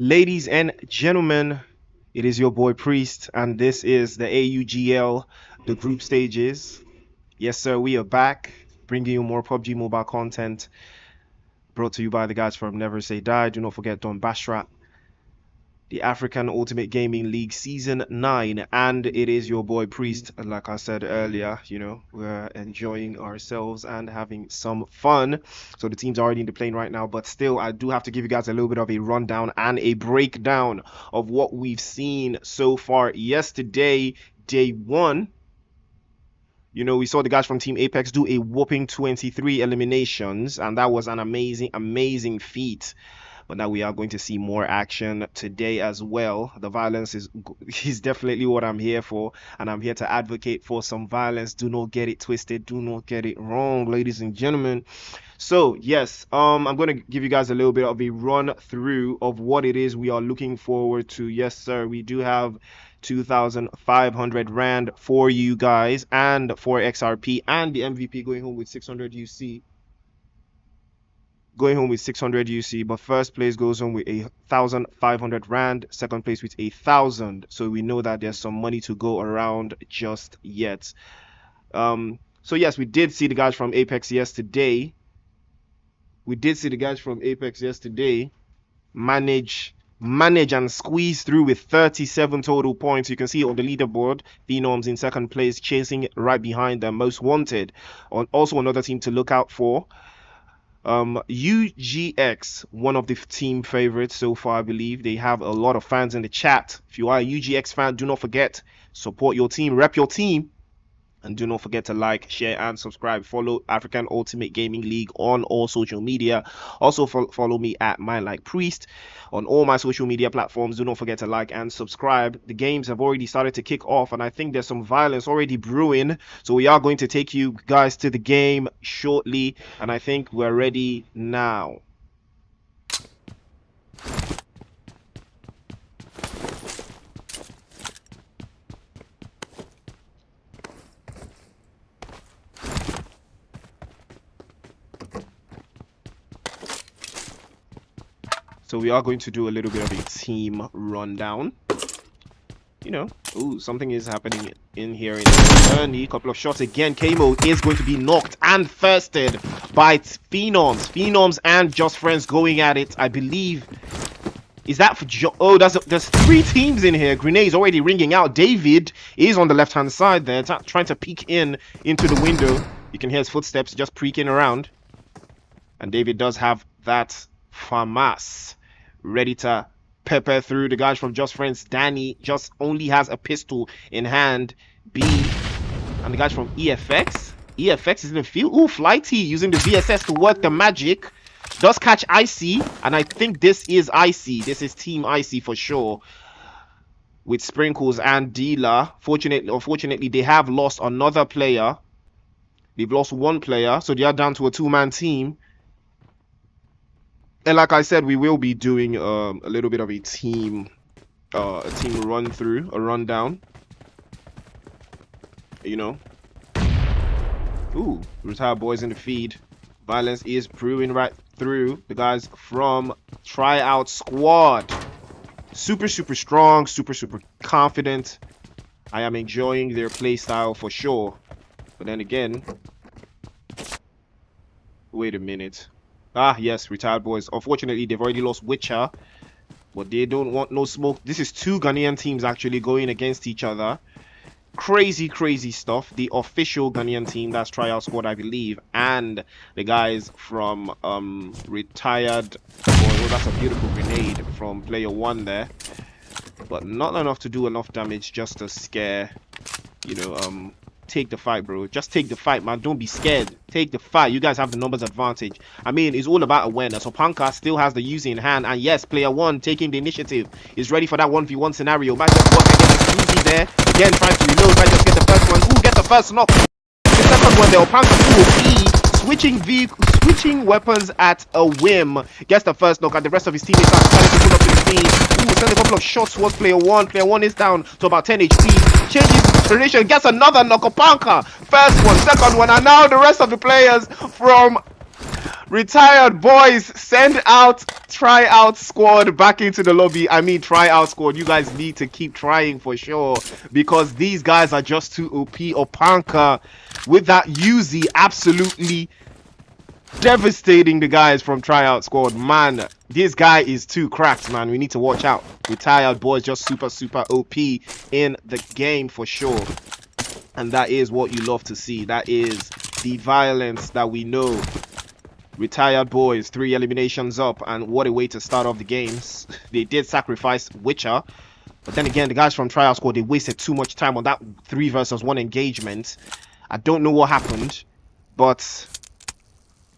Ladies and gentlemen, it is your boy Priest, and this is the AUGL, the group stages. Yes, sir, we are back, bringing you more PUBG Mobile content, brought to you by the guys from Never Say Die. Do not forget Don Bashrat, the African Ultimate Gaming League Season 9, and it is your boy Priest. And like I said earlier, we're enjoying ourselves and having some fun. So the team's already in the plane right now, but still, I do have to give you guys a little bit of a rundown and a breakdown of what we've seen so far. Yesterday, day one, we saw the guys from Team Apex do a whopping 23 eliminations, and that was an amazing feat. But now we are going to see more action today as well. The violence is definitely what I'm here for, and I'm here to advocate for some violence. Do not get it twisted. Do not get it wrong, ladies and gentlemen. So yes, I'm going to give you guys a little bit of a run through of what it is we are looking forward to. Yes, sir, we do have 2,500 Rand for you guys, and for XRP, and the MVP going home with 600 UC. But first place goes on with 1,500 Rand, second place with 1,000. So we know that there's some money to go around just yet. So yes, we did see the guys from Apex yesterday. Manage and squeeze through with 37 total points. You can see on the leaderboard, PHENOMS in second place, chasing right behind them, most wanted. Also another team to look out for. UGX, one of the team favorites so far. I believe they have a lot of fans in the chat. If you are a UGX fan, do not forget, support your team, rep your team, and do not forget to like, share, and subscribe. Follow African Ultimate Gaming League on all social media. Also follow me at MindLikePriest on all my social media platforms. Do not forget to like and subscribe. The games have already started to kick off, and I think there's some violence already brewing. So we are going to take you guys to the game shortly, and I think we're ready now. So we are going to do a little bit of a team rundown. Ooh, something is happening in here in the journey. Couple of shots again. Kamo is going to be knocked and thirsted by PHENOMS. PHENOMS and Just Friends going at it, I believe. Is that for there's three teams in here. Grenades already ringing out. David is on the left-hand side there, trying to peek into the window. You can hear his footsteps just peeking around. And David does have that FAMAS ready to pepper through the guys from Just Friends. Danny just only has a pistol in hand. B and the guys from EFX is in the field. Ooh, Flighty using the VSS to work the magic. Does catch Icy, and I think this is Icy. This is Team Icy for sure, with Sprinkles and Dealer. Unfortunately, they have lost another player. They've lost one player, so they are down to a two-man team. And like I said, we will be doing a little bit of a team run through, a rundown. Ooh, retired boys in the feed. Violence is brewing right through. The guys from Tryout Squad, super strong, super confident. I am enjoying their play style for sure. But then again, wait a minute. Ah, yes, retired boys. Unfortunately, they've already lost Witcher, but they don't want no smoke. This is two Ghanaian teams actually going against each other. Crazy stuff. The official Ghanaian team, that's Tryout Squad, I believe, and the guys from retired. Oh, that's a beautiful grenade from player one there, but not enough to do enough damage just to scare. Take the fight, bro. Just take the fight, man. Don't be scared. Take the fight. You guys have the numbers advantage. I mean, it's all about awareness. Opanka still has the Uzi in hand, and yes, player one taking the initiative is ready for that 1v1 scenario. Might just work against Uzi there. Again, trying to reload. Might just get the first one. Ooh, get the first knock. The second one, they'll pound switching weapons at a whim. Gets the first knock, and the rest of his teammates are starting to pull up to the scene. Ooh, send a couple of shots towards player one. Player one is down to about 10 HP. Changes position, gets another knock. Opanka. First one, second one, and now the rest of the players from Retired Boys send out tryout squad back into the lobby. I mean, tryout squad, you guys need to keep trying for sure, because these guys are just too OP. Opanka with that Uzi absolutely devastating the guys from tryout squad. Man, this guy is too cracked, man. We need to watch out. Retired Boys just super OP in the game for sure, and that is what you love to see. That is the violence that we know. Retired Boys, 3 eliminations up, and what a way to start off the games. They did sacrifice Witcher, but then again, the guys from Tryout Squad, they wasted too much time on that 3 versus 1 engagement. I don't know what happened, but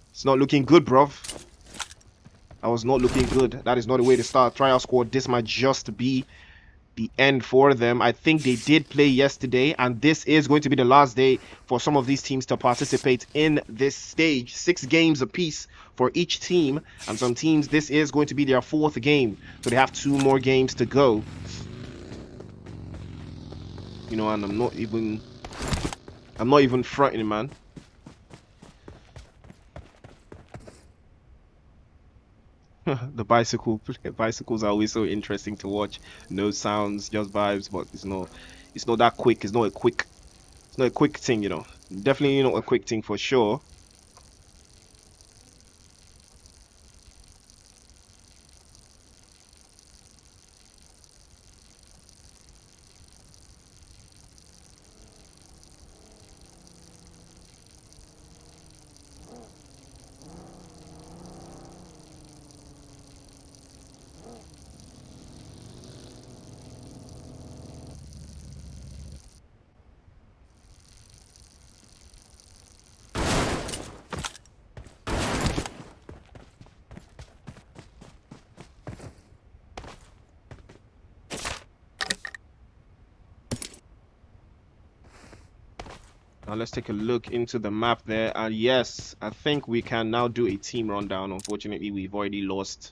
it's not looking good, bruv. That was not looking good. That is not a way to start. Tryout Squad, this might just be the end for them. I think they did play yesterday, and this is going to be the last day for some of these teams to participate in this stage. 6 games apiece for each team, and some teams, this is going to be their 4th game, so they have 2 more games to go. You know, and I'm not even fronting, man. The bicycles are always so interesting to watch. No sounds, just vibes, but it's not that quick. It's not a quick thing, you know. Definitely not a quick thing for sure. Now let's take a look into the map there, and yes, I think we can now do a team rundown. Unfortunately, we've already lost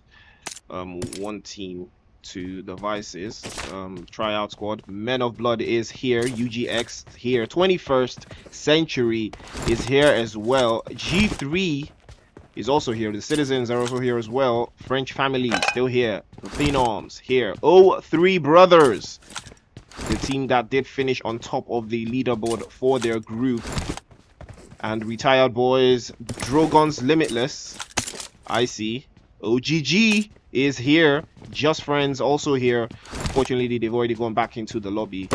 1 team to the Vices. Tryout Squad, Men of Blood is here, UGX here, 21st Century is here as well, G3 is also here, the Citizens are also here as well, French Family still here, the PHENOMS here, 03 Brothers, the team that did finish on top of the leaderboard for their group, and Retired Boys, DROGONS, Limitless, I see, OGG is here, Just Friends also here. Fortunately, they've already gone back into the lobby,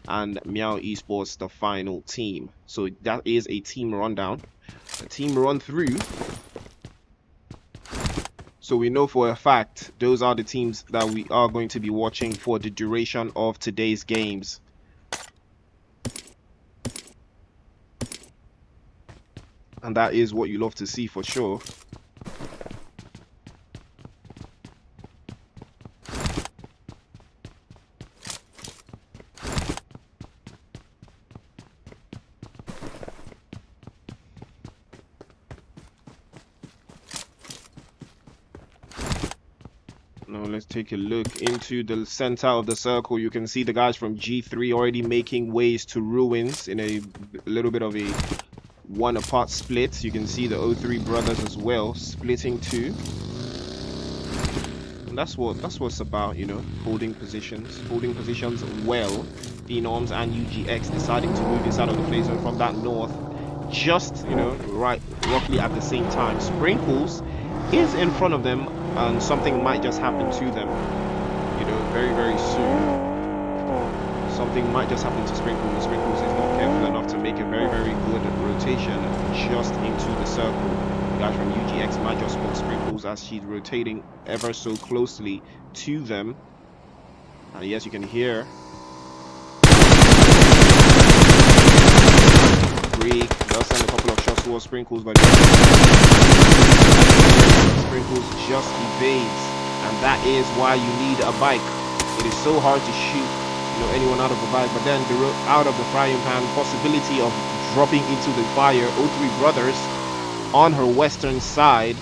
and MEOW Esports, the final team. So that is a team rundown, a team run through. So we know for a fact those are the teams that we are going to be watching for the duration of today's games. And that is what you love to see for sure. Now let's take a look into the center of the circle. You can see the guys from G3 already making ways to ruins in a little bit of a 1 apart split. You can see the 03 Brothers as well splitting 2. And that's what's about, you know, holding positions well. PHENOMS and UGX deciding to move inside of the play zone from that north, just, you know, roughly at the same time. Sprinkles is in front of them, and something might just happen to them, you know, very soon. Something might just happen to Sprinkles. Sprinkles is not careful enough to make a very good rotation just into the circle. The guys from UGX might just spot Sprinkles as she's rotating ever so closely to them. And yes, you can hear Freak does send a couple of shots towards Sprinkles, but Sprinkles just evades, and that is why you need a bike. It is so hard to shoot anyone out of the bag. But then out of the frying pan, possibility of dropping into the fire. O3 Brothers on her western side,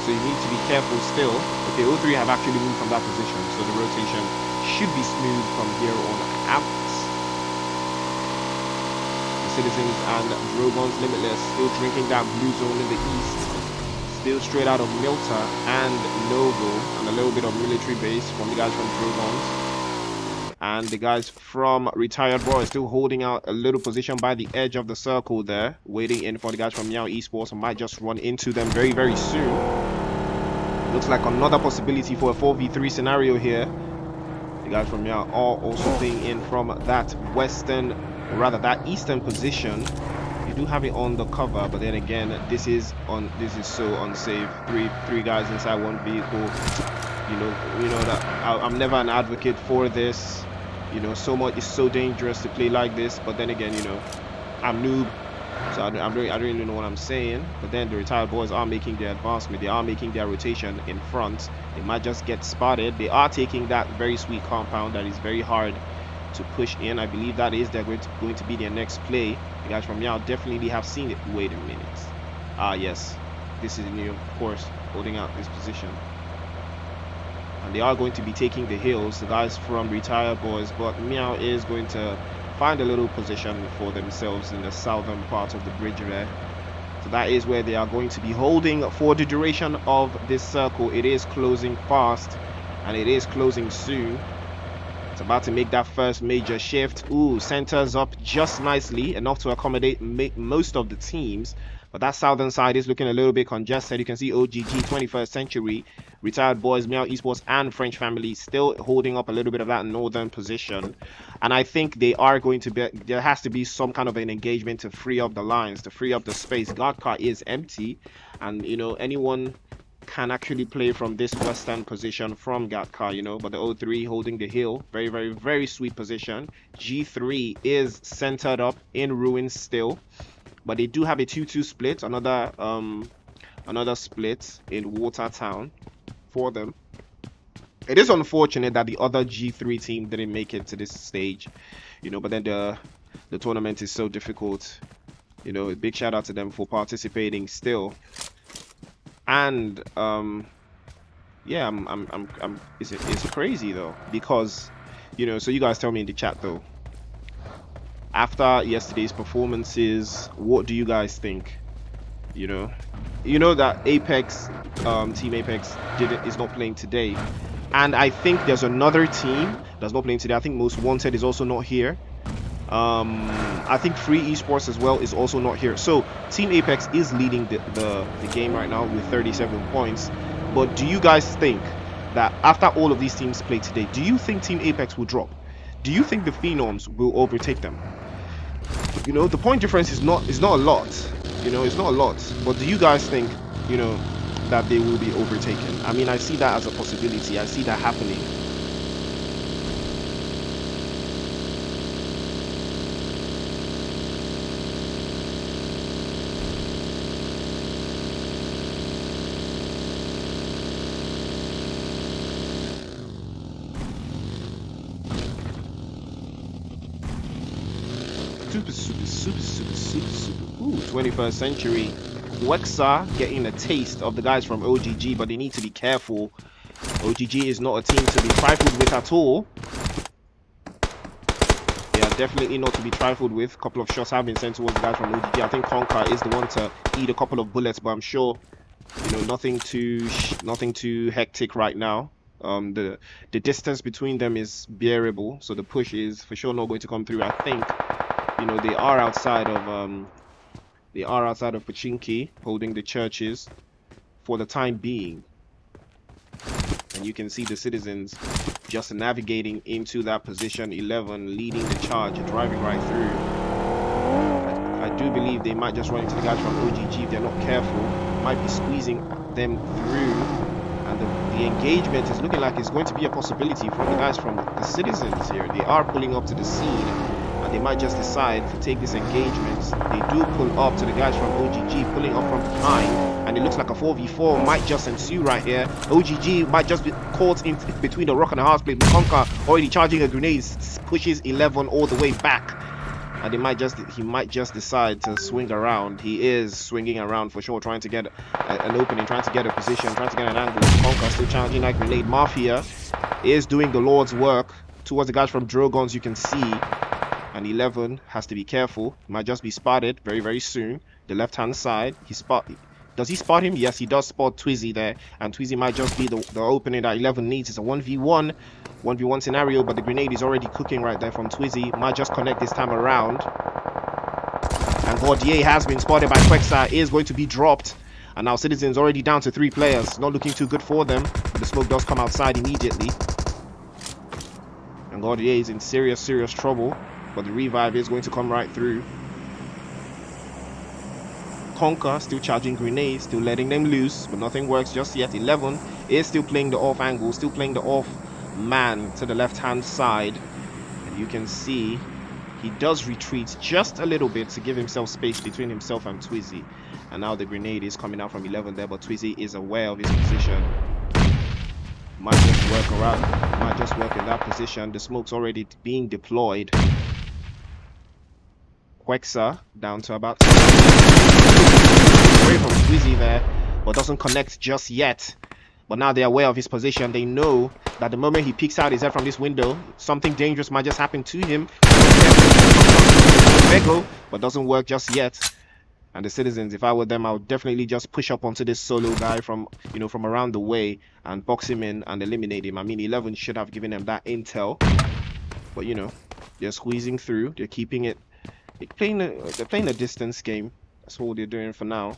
so you need to be careful still. Okay, O3 have actually moved from that position, so the rotation should be smooth from here on out. The Citizens and Drogons Limitless still drinking that blue zone in the east, still straight out of Milta and Novo, and a little bit of military base from the guys from Drogons. And the guys from Retired Boy still holding out a little position by the edge of the circle there, waiting in for the guys from MEOW Esports, and might just run into them very, very soon. Looks like another possibility for a 4v3 scenario here. The guys from MEOW are also playing in from that western, or rather that eastern position. You do have it on the cover, but then again, this is so unsafe. Three guys inside one vehicle. You know that I'm never an advocate for this. So much is so dangerous to play like this. But then again, I'm noob, so I don't really know what I'm saying. But then the Retired Boys are making their advancement. They are making their rotation in front. They might just get spotted. They are taking that very sweet compound that is very hard to push in. I believe that is going to be their next play. The guys from MEOW definitely have seen it. Wait a minute. Yes, this is new, of course, holding out this position. And they are going to be taking the hills, the guys from Retired Boys, but MEOW is going to find a little position for themselves in the southern part of the bridge there. So that is where they are going to be holding for the duration of this circle. It is closing fast, and it is closing soon. It's about to make that first major shift. Ooh, centers up just nicely, enough to accommodate most of the teams. But that southern side is looking a little bit congested. You can see OGG, 21st Century, Retired Boys, MEOW Esports, and French Family still holding up a little bit of that northern position. And I think they are going to be, there has to be some kind of an engagement to free up the lines, to free up the space. God car is empty, and anyone can actually play from this western position from Gatkar, but the O3 holding the hill, very, very, very sweet position. G3 is centered up in ruins still, but they do have a 2-2 split, another split in Watertown for them. It is unfortunate that the other G3 team didn't make it to this stage, but then the tournament is so difficult. A big shout out to them for participating still. And yeah, it's crazy though, because so you guys tell me in the chat though, after yesterday's performances, what do you guys think? That Apex, Team Apex is not playing today, and I think there's another team that's not playing today. I think Most Wanted is also not here. I think Free Esports as well is also not here. So Team Apex is leading the game right now with 37 points. But do you guys think that after all of these teams play today, do you think Team Apex will drop? Do you think the Phenoms will overtake them? The point difference is not a lot. It's not a lot. But do you guys think, that they will be overtaken? I mean, I see that as a possibility. I see that happening. Super. Ooh, 21st Century. Wexa getting a taste of the guys from OGG, but they need to be careful. OGG is not a team to be trifled with at all. Yeah, definitely not to be trifled with. A couple of shots have been sent towards the guys from OGG. I think Conker is the one to eat a couple of bullets, but I'm sure, nothing too hectic right now. The distance between them is bearable, so the push is for sure not going to come through. I think they are outside of Pachinki, holding the churches for the time being, and you can see the Citizens just navigating into that position 11, leading the charge, driving right through. I do believe they might just run into the guys from OGG if they're not careful. Might be squeezing them through, and the engagement is looking like it's going to be a possibility from the guys from the Citizens here. They are pulling up to the scene, and they might just decide to take this engagement. They do pull up to the guys from OGG, pulling up from behind, and it looks like a 4v4 might just ensue right here. OGG might just be caught in between the rock and the hard place, but Conker already charging a grenade, pushes 11 all the way back. And he might just decide to swing around. He is swinging around for sure, trying to get an opening, trying to get a position, trying to get an angle. Conker still challenging that grenade. Mafia is doing the Lord's work towards the guys from Drogons, you can see. And 11 has to be careful. He might just be spotted very, very soon. The left-hand side, does he spot him? Yes, he does spot Twizzy there. And Twizzy might just be the opening that 11 needs. It's a 1v1 scenario, but the grenade is already cooking right there from Twizzy. Might just connect this time around. And Gordier has been spotted by Quexa, is going to be dropped. And now Citizens already down to 3 players. Not looking too good for them. But the smoke does come outside immediately. And Gordier is in serious, serious trouble. But the revive is going to come right through. Conker still charging grenades, still letting them loose, but nothing works just yet. 11 is still playing the off angle, still playing the off man to the left hand side. And you can see he does retreat just a little bit to give himself space between himself and Twizzy. And now the grenade is coming out from 11 there, but Twizzy is aware of his position. Might just work around, might just work in that position. The smoke's already being deployed. Quexa down to about away from Twizzy there, but doesn't connect just yet. But now they're aware of his position. They know that the moment he peeks out his head from this window, something dangerous might just happen to him. But doesn't work just yet. And the Citizens, if I were them, I would definitely just push up onto this solo guy from around the way and box him in and eliminate him. I mean, 11 should have given them that intel, but they're squeezing through. They're keeping it. They're playing a distance game. That's all they're doing for now.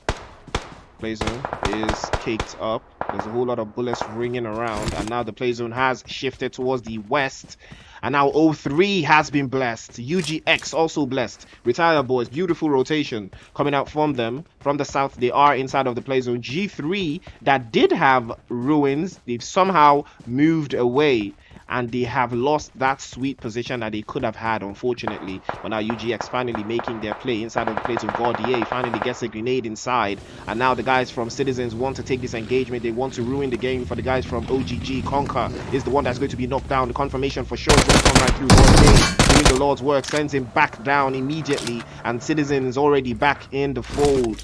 Play zone is caked up. There's a whole lot of bullets ringing around, and now the play zone has shifted towards the west. And now 03 has been blessed. UGX also blessed. Retire boys, beautiful rotation coming out from them. From the south, they are inside of the play zone. G3 that did have ruins, they've somehow moved away. And they have lost that sweet position that they could have had, unfortunately. But now UGX finally making their play inside of the place of Gordier. Finally gets a grenade inside. And now the guys from Citizens want to take this engagement. They want to ruin the game for the guys from OGG. Conker is the one that's going to be knocked down. The confirmation for sure is going to come right through. Gordier doing the Lord's work, sends him back down immediately. And Citizens already back in the fold.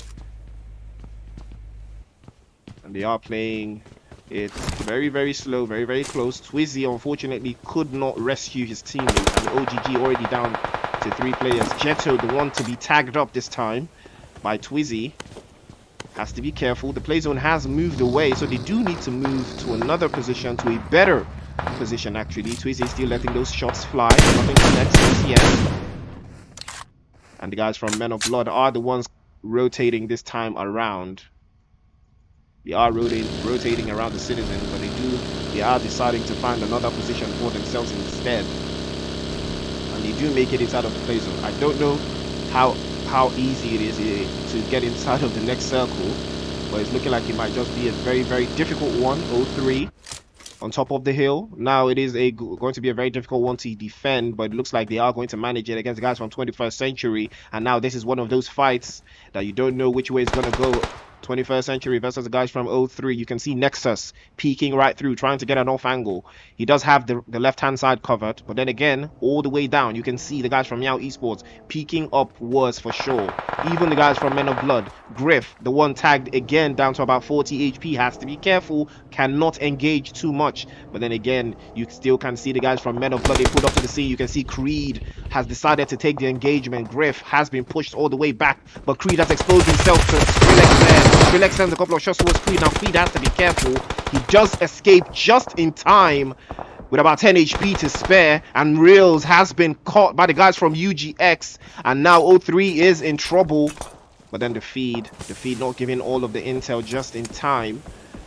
And they are playing... It's very, very slow, very, very close. Twizzy, unfortunately, could not rescue his teammate. And OGG already down to 3 players. Jetto, the one to be tagged up this time by Twizzy. Has to be careful. The play zone has moved away, so they do need to move to another position, to a better position, actually. Twizzy still letting those shots fly. Nothing connects yet. And the guys from Men of Blood are the ones rotating this time around. They are rotating around the Citizens, but they are deciding to find another position for themselves instead. And they do make it inside of the play zone. I don't know how easy it is to get inside of the next circle, but it's looking like it might just be a very, very difficult one. 03 on top of the hill. Now it is going to be a very difficult one to defend, but it looks like they are going to manage it against the guys from 21st Century. And now this is one of those fights that you don't know which way it's going to go. 21st Century versus the guys from 03. You can see Nexus peeking right through, trying to get an off angle. He does have the left hand side covered, but then again, all the way down, you can see the guys from MEOW Esports peeking upwards for sure. Even the guys from Men of Blood. Griff, the one tagged again down to about 40 HP, has to be careful, cannot engage too much. But then again, you still can see the guys from Men of Blood. They pulled up to the scene. You can see Creed has decided to take the engagement. Griff has been pushed all the way back, but Creed has exposed himself to Skrillex there. Skrillex sends a couple of shots towards Creed. Now Creed has to be careful. He does escape just in time with about 10 HP to spare, and Reels has been caught by the guys from UGX, and now 03 is in trouble. But then the feed not giving all of the intel just in time.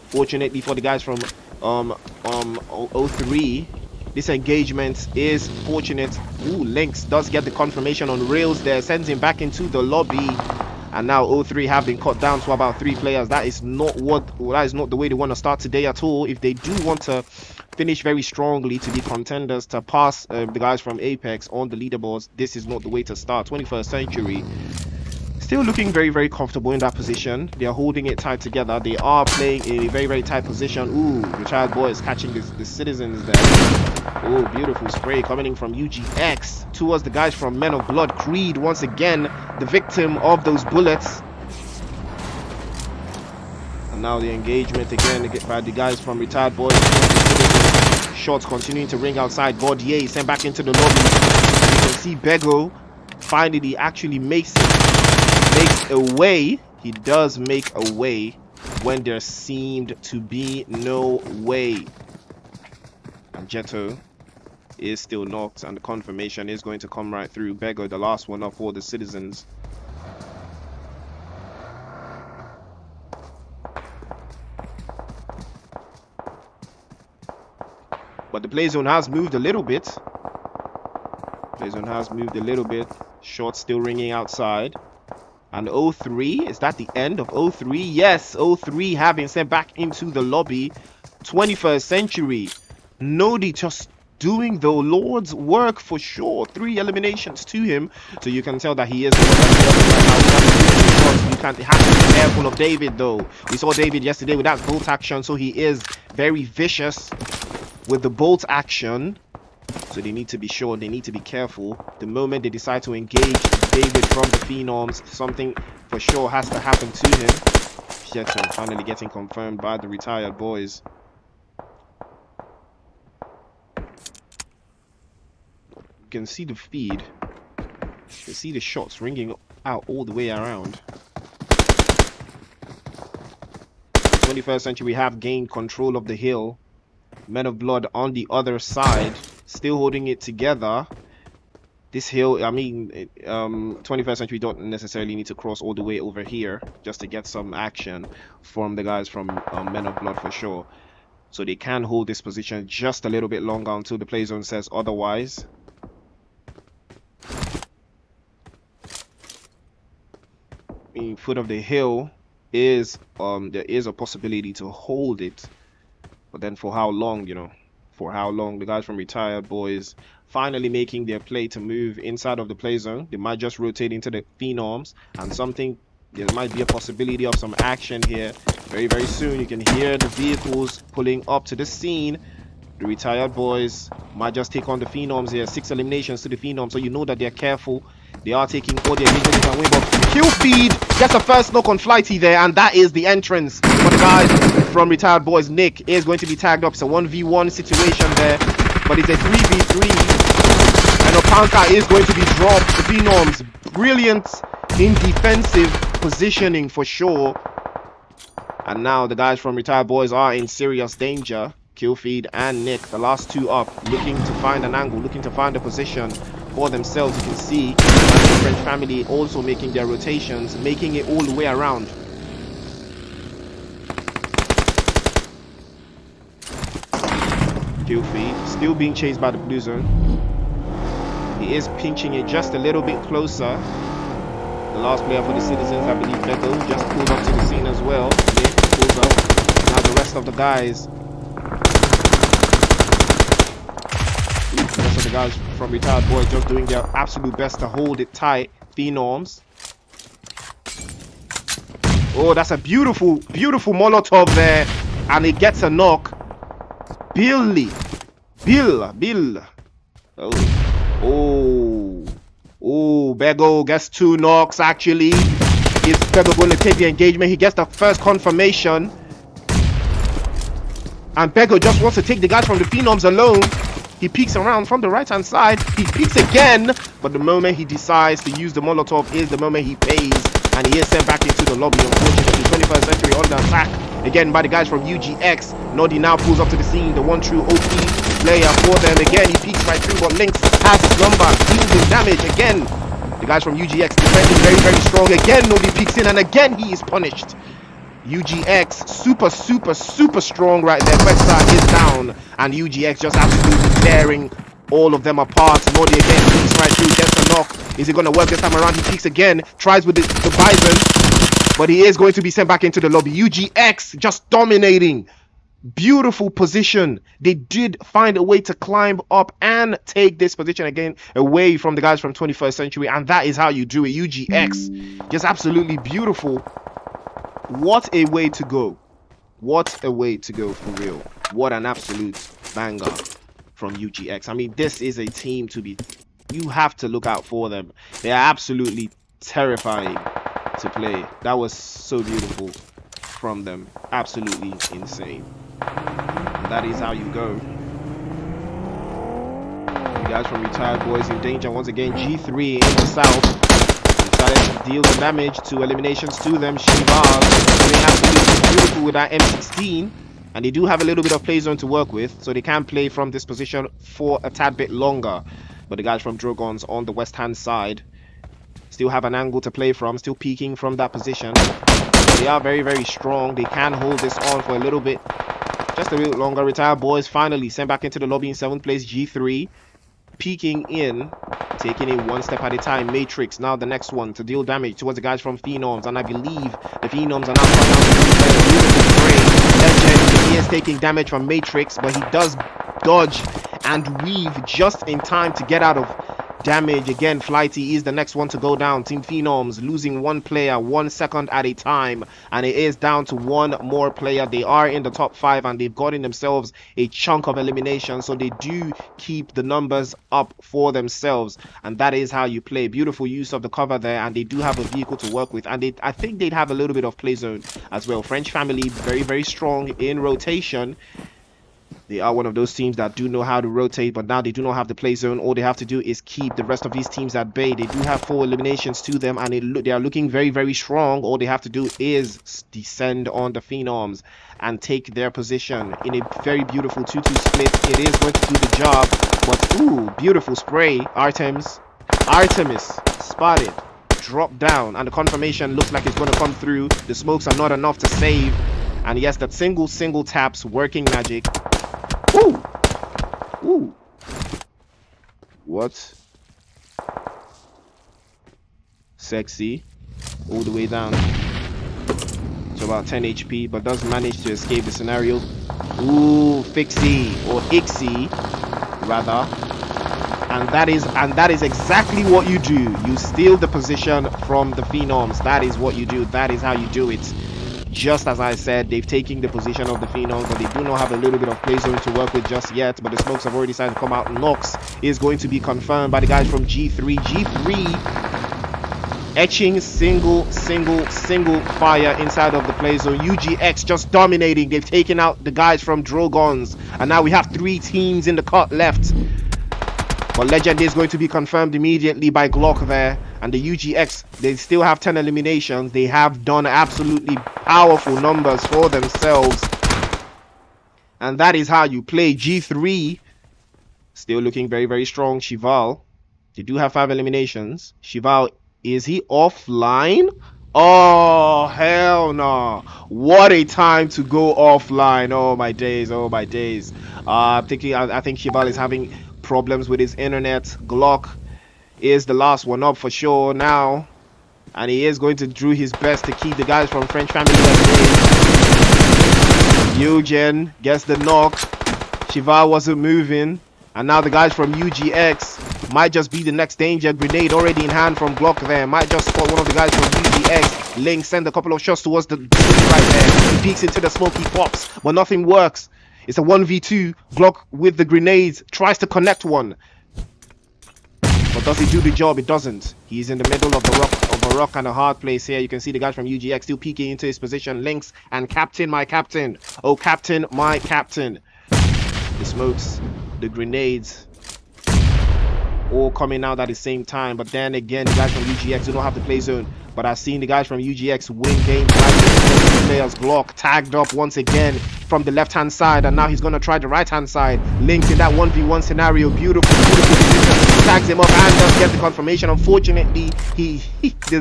Fortunately for the guys from 03, this engagement is fortunate. Ooh, Lynx does get the confirmation on Rails there, sends him back into the lobby. And now 03 have been cut down to about 3 players. That is not the way they want to start today at all. If they do want to finish very strongly to be contenders to pass the guys from Apex on the leaderboards. This is not the way to start. 21st Century still looking very, very comfortable in that position. They are holding it tight together. They are playing in a very, very tight position. Ooh, Retired Boy is catching the Citizens there. Oh, beautiful spray coming in from UGX towards the guys from Men of Blood. Creed, once again, the victim of those bullets. And now the engagement again by the guys from Retired Boys. Shots continuing to ring outside. Gaudier sent back into the lobby. You can see Bego finally actually makes a way. He does make a way when there seemed to be no way. And Jetto is still knocked, and the confirmation is going to come right through. Bego, the last one up for the Citizens. But the play zone has moved a little bit. Shots still ringing outside. And 03, is that the end of 03? Yes, 03 having sent back into the lobby. 21st Century. Nodi just doing the Lord's work for sure. 3 eliminations to him. So you can tell that he is the you have to be careful of David though. We saw David yesterday with that bolt action, so he is very vicious with the bolt action. So they need to be sure, they need to be careful. The moment they decide to engage David from the Phenoms, something for sure has to happen to him. Jetson finally getting confirmed by the Retired Boys. You can see the feed. You can see the shots ringing out all the way around. 21st Century have gained control of the hill. Men of Blood on the other side, still holding it together. This hill, I mean, 21st Century don't necessarily need to cross all the way over here just to get some action from the guys from Men of Blood for sure. So they can hold this position just a little bit longer until the play zone says otherwise. In foot of the hill is there is a possibility to hold it. But then for how long, you know? For how long? The guys from Retired Boys finally making their play to move inside of the play zone. They might just rotate into the Phenoms, and there might be a possibility of some action here very, very soon. You can hear the vehicles pulling up to the scene. The Retired Boys might just take on the Phenoms here. 6 eliminations to the Phenoms, so you know that they're careful. They are taking all their engagements and win, but kill feed gets a first knock on Flighty there, and that is the entrance for the guys from Retired Boys. Nick is going to be tagged up. It's a 1v1 situation there, but it's a 3v3, and Opanka is going to be dropped. The Phenoms, brilliant in defensive positioning for sure. And now the guys from Retired Boys are in serious danger. Killfeed and Nick, the last 2 up, looking to find an angle, looking to find a position for themselves. You can see the French family also making their rotations, making it all the way around. Killfeed still being chased by the blue zone. He is pinching it just a little bit closer. The last player for the Citizens, I believe, Beto, just pulled up to the scene as well. Nick pulls up. Now the rest of the guys. The rest of the guys from Retired Boys just doing their absolute best to hold it tight. Phenoms. Oh, that's a beautiful, beautiful Molotov there. And it gets a knock. Bill. Oh, Bego gets 2 knocks actually. Is Bego going to take the engagement? He gets the first confirmation. And Bego just wants to take the guys from the Phenoms alone. He peeks around from the right hand side. He peeks again, but the moment he decides to use the Molotov is the moment he pays, and he is sent back into the lobby. Unfortunately, 21st Century under attack again by the guys from UGX. Nodi now pulls up to the scene, the one true OP player for them. Again, he peeks right through, but Lynx has his number, dealing damage again. The guys from UGX defending very, very strong. Again, Nodi peeks in, and again he is punished. UGX super strong right there. Questa is down, and UGX just absolutely tearing all of them apart. Nodi again peeks right through, gets a knock. Is it going to work this time around? He peeks again, tries with the Bison, but he is going to be sent back into the lobby. UGX just dominating Beautiful position. They did find a way to climb up and take this position again away from the guys from 21st Century, and that is how you do it. UGX, just absolutely beautiful. What a way to go. What a way to go, for real. What an absolute banger from UGX. I mean, this is a team to be, you have to look out for them. They are absolutely terrifying to play. That was so beautiful from them. Absolutely insane. And that is how you go. You guys from Retired Boys in danger once again. G3 in the south. Decided to deal the damage to eliminations to them. Shiva doing absolutely beautiful with that M16. And they do have a little bit of play zone to work with, so they can play from this position for a tad bit longer. But the guys from Drogons on the west hand side still have an angle to play from, still peeking from that position. They are very, very strong. They can hold this on for a little bit, just a little longer. Retired Boys finally sent back into the lobby in 7th place. G3 peeking in, taking it one step at a time. Matrix now the next one to deal damage towards the guys from Phenoms, and I believe the Phenoms are now Legend. He is taking damage from Matrix, but he does dodge and weave just in time to get out of damage. Again, Flighty is the next one to go down. Team Phenoms losing one player 1 second at a time, and it is down to one more player. They are in the top 5 and they've gotten themselves a chunk of elimination, so they do keep the numbers up for themselves, and that is how you play. Beautiful use of the cover there, and they do have a vehicle to work with, and I think they'd have a little bit of play zone as well. French family very, very strong in rotation. They are one of those teams that do know how to rotate, but now they do not have the play zone. All they have to do is keep the rest of these teams at bay. They do have 4 eliminations to them, and they are looking very, very strong. All they have to do is descend on the Phenoms and take their position in a very beautiful 2-2 split. It is going to do the job, but ooh, beautiful spray. Artemis spotted, drop down, and the confirmation looks like it's going to come through. The smokes are not enough to save, and yes, that single taps working magic. Ooh! Ooh! What? Sexy. All the way down to about 10 HP, but does manage to escape the scenario. Ooh, Fixie, or Ixie, rather. And that is exactly what you do. You steal the position from the Phenoms. That is what you do. That is how you do it. Just as I said, they've taken the position of the Phenoms, but they do not have a little bit of play zone to work with just yet. But the smokes have already decided to come out. Nox is going to be confirmed by the guys from G3. G3 etching single fire inside of the play zone. UGX just dominating. They've taken out the guys from Drogons, and now we have 3 teams in the cut left. But Legend is going to be confirmed immediately by Glock there. And the UGX, they still have 10 eliminations. They have done absolutely powerful numbers for themselves. And that is how you play. G3 still looking very, very strong. Shival, they do have 5 eliminations. Shival, is he offline? Oh, hell no. What a time to go offline. Oh, my days. Oh, my days. I think Shival is having problems with his internet. Glock is the last one up for sure now, and he is going to do his best to keep the guys from French family at bay. Eugen gets the knock. Shiva wasn't moving, and now the guys from UGX might just be the next danger. Grenade already in hand from Glock there. Might just spot one of the guys from UGX. Link send a couple of shots towards the right there. He peeks into the smoke, he pops, but nothing works. It's a 1v2. Glock with the grenades tries to connect one, but does he do the job? It doesn't. He's in the middle of a rock and a hard place here. You can see the guys from UGX still peeking into his position. Links and Captain, my captain. Oh, Captain, my captain. The smokes, the grenades, all coming out at the same time. But then again, the guys from UGX do not have the play zone. But I've seen the guys from UGX win games like players. Glock tagged up once again from the left hand side, and now he's going to try the right hand side. Linked in that 1v1 scenario. Beautiful position. Tags him up and does get the confirmation. Unfortunately, the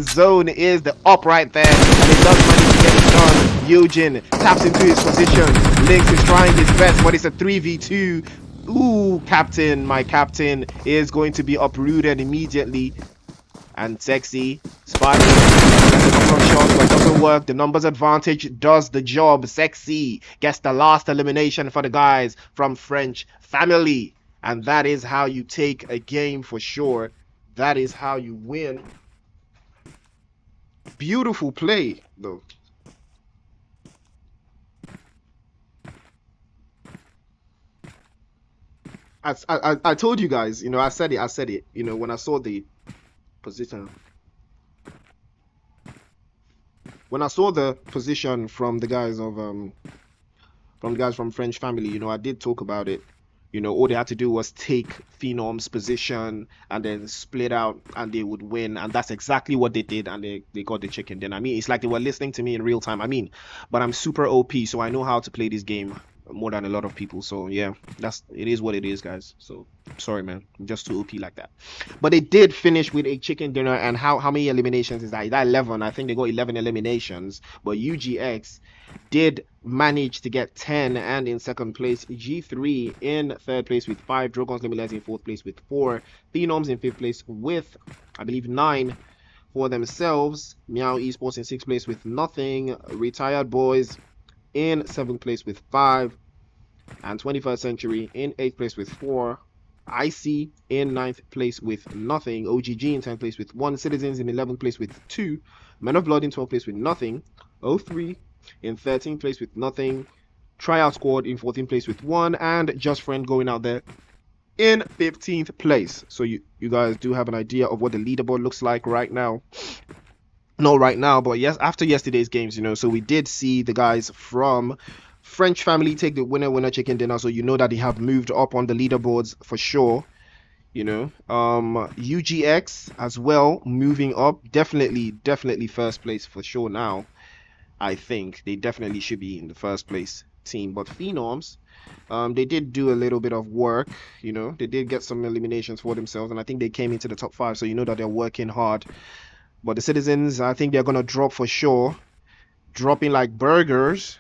zone is the up right there, and he does manage to get it done. Eugen taps into his position. Links is trying his best, but it's a 3v2. Ooh, Captain, my captain is going to be uprooted immediately. and Sexy spotting. Gets a couple of shots, but doesn't work. The numbers advantage does the job. Sexy gets the last elimination for the guys from French family. And that is how you take a game for sure. That is how you win. Beautiful play, though. I told you guys, I said it, when I saw the position. When I saw the position from the guys from French family, I did talk about it. All they had to do was take Phenom's position and then split out and they would win. And that's exactly what they did. And they got the chicken dinner. I mean, it's like they were listening to me in real time. I mean, but I'm super OP, so I know how to play this game more than a lot of people. So yeah, it is what it is, guys. So sorry, man. I'm just too OP like that. But they did finish with a chicken dinner. And how many eliminations is that? Is that 11? I think they got 11 eliminations. But UGX did manage to get 10 and in second place, G3 in third place with 5, Drogons Limitless in fourth place with 4, Phenoms in fifth place with I believe 9 for themselves, MEOW Esports in sixth place with nothing, Retired Boys in seventh place with 5, and 21st Century in eighth place with 4, IC in ninth place with nothing, OGG in 10th place with 1, Citizens in 11th place with 2, Men of Blood in 12th place with nothing, O3 in 13th place with nothing, Tryout Squad in 14th place with 1, and Just Friend going out there in 15th place. So you guys do have an idea of what the leaderboard looks like right now. Not right now, but yes, after yesterday's games, so we did see the guys from French family take the winner chicken dinner, so that they have moved up on the leaderboards for sure. UGX as well moving up, definitely first place for sure now. I think they definitely should be in the first place team. But Phenoms, they did do a little bit of work. They did get some eliminations for themselves, and I think they came into the top 5, so that they're working hard. But the Citizens, I think they're gonna drop for sure, dropping like burgers.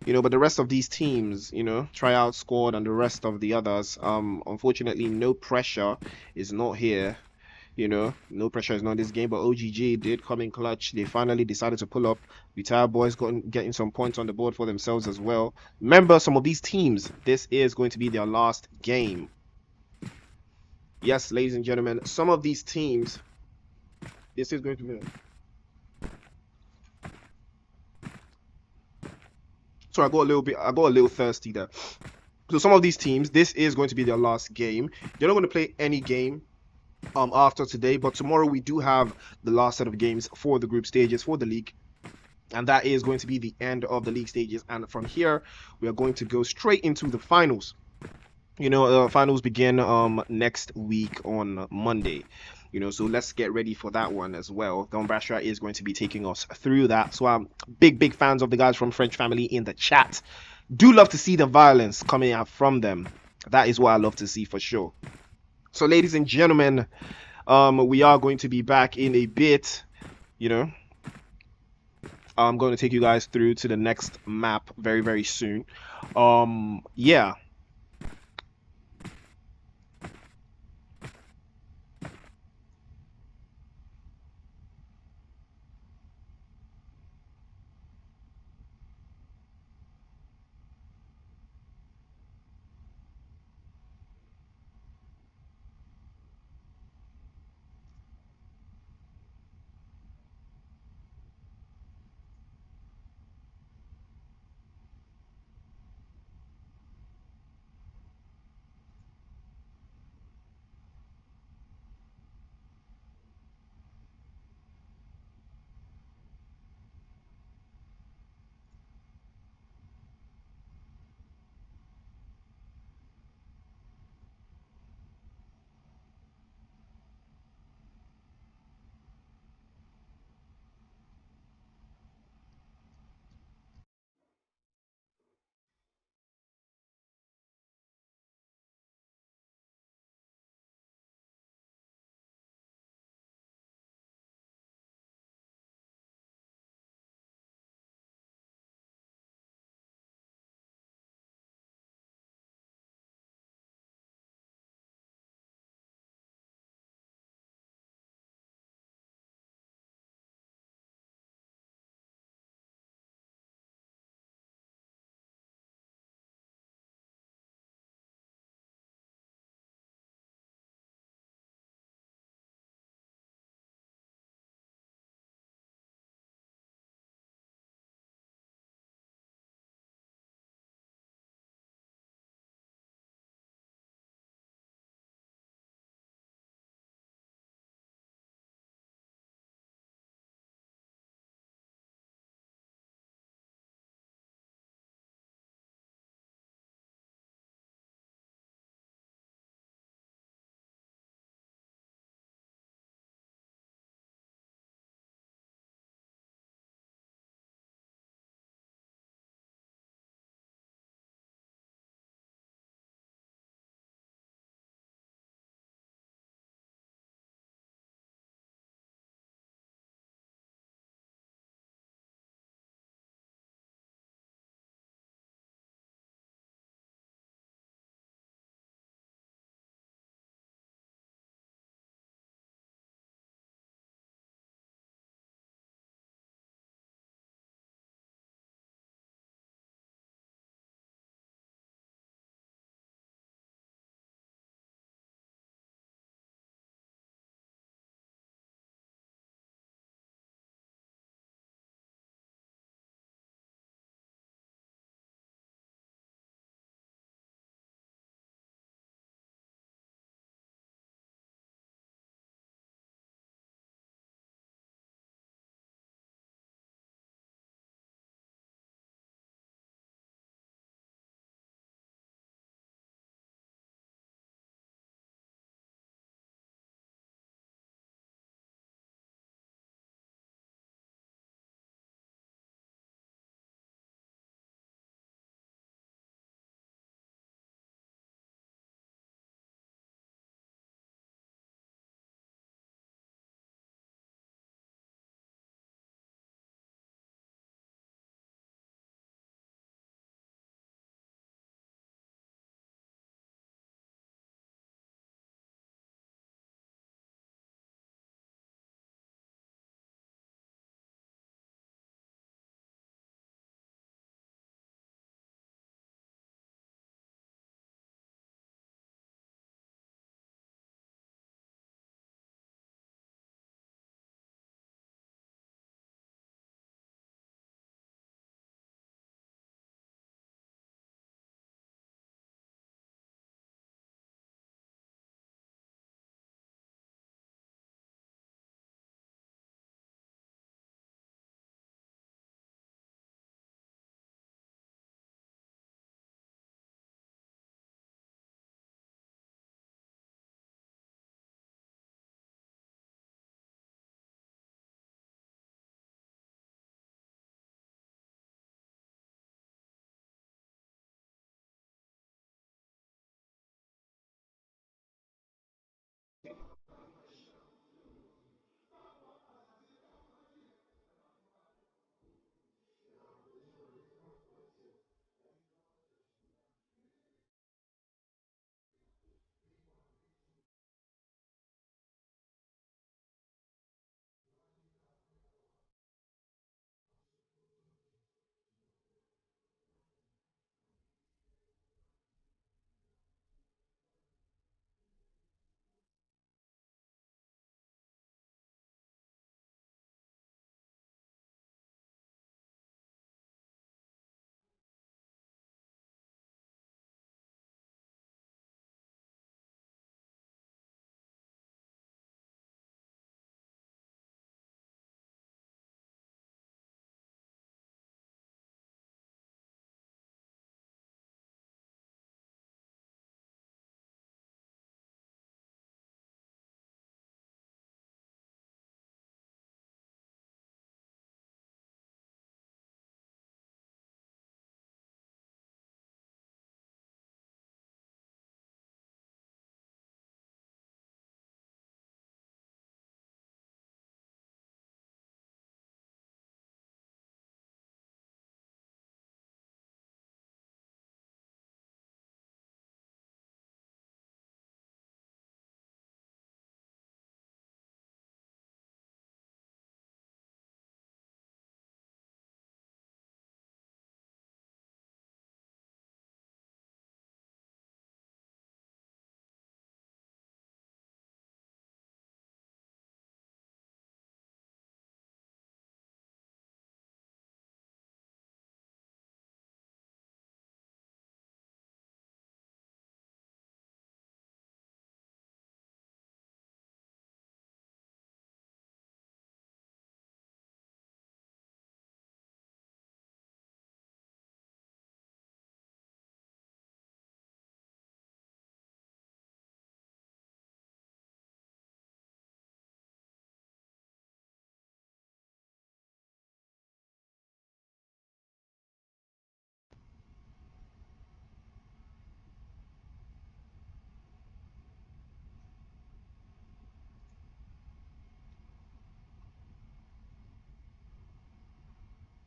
But the rest of these teams, Tryout Squad and the rest of the others, unfortunately, no pressure is not here. No pressure is not in this game, but OGG did come in clutch. They finally decided to pull up. Retired Boys getting some points on the board for themselves as well. Remember, some of these teams, this is going to be their last game. Yes, ladies and gentlemen, some of these teams, this is going to be... So I got a little thirsty there. So some of these teams, this is going to be their last game. They're not going to play any game after today, but tomorrow we do have the last set of games for the group stages for the league, and that is going to be the end of the league stages. And from here we are going to go straight into the finals. Finals begin next week on Monday. So let's get ready for that one as well. Gombasha is going to be taking us through that. So I'm big fans of the guys from French family in the chat. Do love to see the violence coming out from them. That is what I love to see for sure. So ladies and gentlemen, we are going to be back in a bit. I'm going to take you guys through to the next map very soon. Yeah.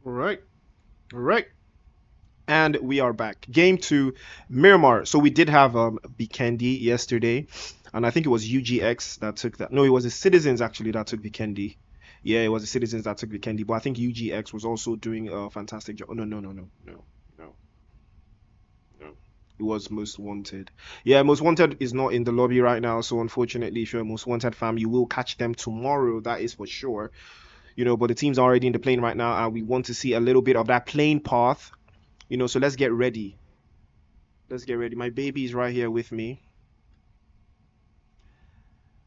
All right. All right. And we are back. Game two, Miramar. So we did have Vikendi yesterday, and I think it was UGX that took that. No, it was the Citizens actually that took Vikendi. Yeah, it was the Citizens that took Vikendi, but I think UGX was also doing a fantastic job. Oh, no, no, no, no, no, no, no. It was Most Wanted. Yeah, Most Wanted is not in the lobby right now, so unfortunately, if you're a Most Wanted fam, you will catch them tomorrow. That is for sure. But the team's already in the plane right now, and we want to see a little bit of that plane path. So let's get ready. Let's get ready. My baby is right here with me.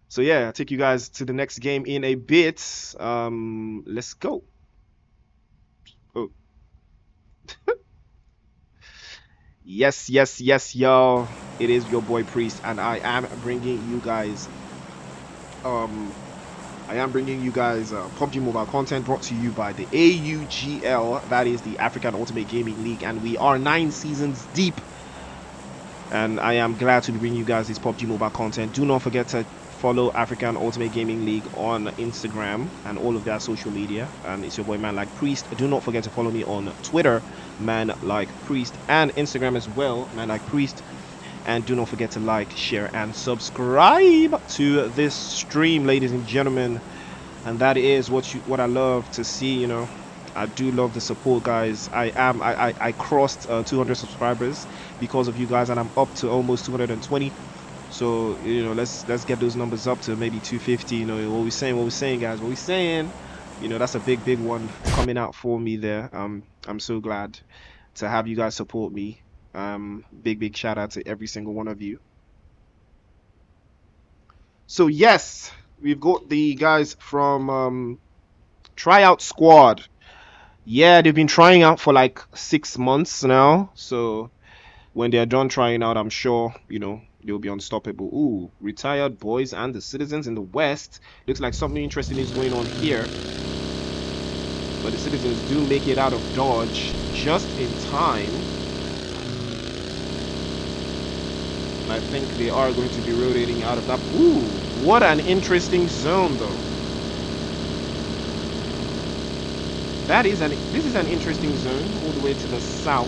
So yeah, I'll take you guys to the next game in a bit. Let's go. Oh, yes, yes, yes, y'all. It is your boy Priest, and um, I am bringing you guys PUBG Mobile content brought to you by the AUGL. That is the African Ultimate Gaming League, and we are 9 seasons deep. And I am glad to be bringing you guys this PUBG Mobile content. Do not forget to follow African Ultimate Gaming League on Instagram and all of their social media. And it's your boy Man Like Priest. Do not forget to follow me on Twitter, Man Like Priest, and Instagram as well, Man Like Priest. And do not forget to like, share, and subscribe to this stream, ladies and gentlemen. And that is what I love to see. I do love the support, guys. I crossed 200 subscribers because of you guys, and I'm up to almost 220. So let's get those numbers up to maybe 250. What we're saying, guys, what we're saying. That's a big one coming out for me there. I'm so glad to have you guys support me. Big shout out to every single one of you. So yes, we've got the guys from Tryout Squad. Yeah, they've been trying out for like 6 months now. So when they're done trying out, I'm sure, they'll be unstoppable. Ooh, retired boys and the Citizens in the West. Looks like something interesting is going on here. But the Citizens do make it out of Dodge just in time. And I think they are going to be rotating out of that. Ooh, what an interesting zone though. This is an interesting zone all the way to the south.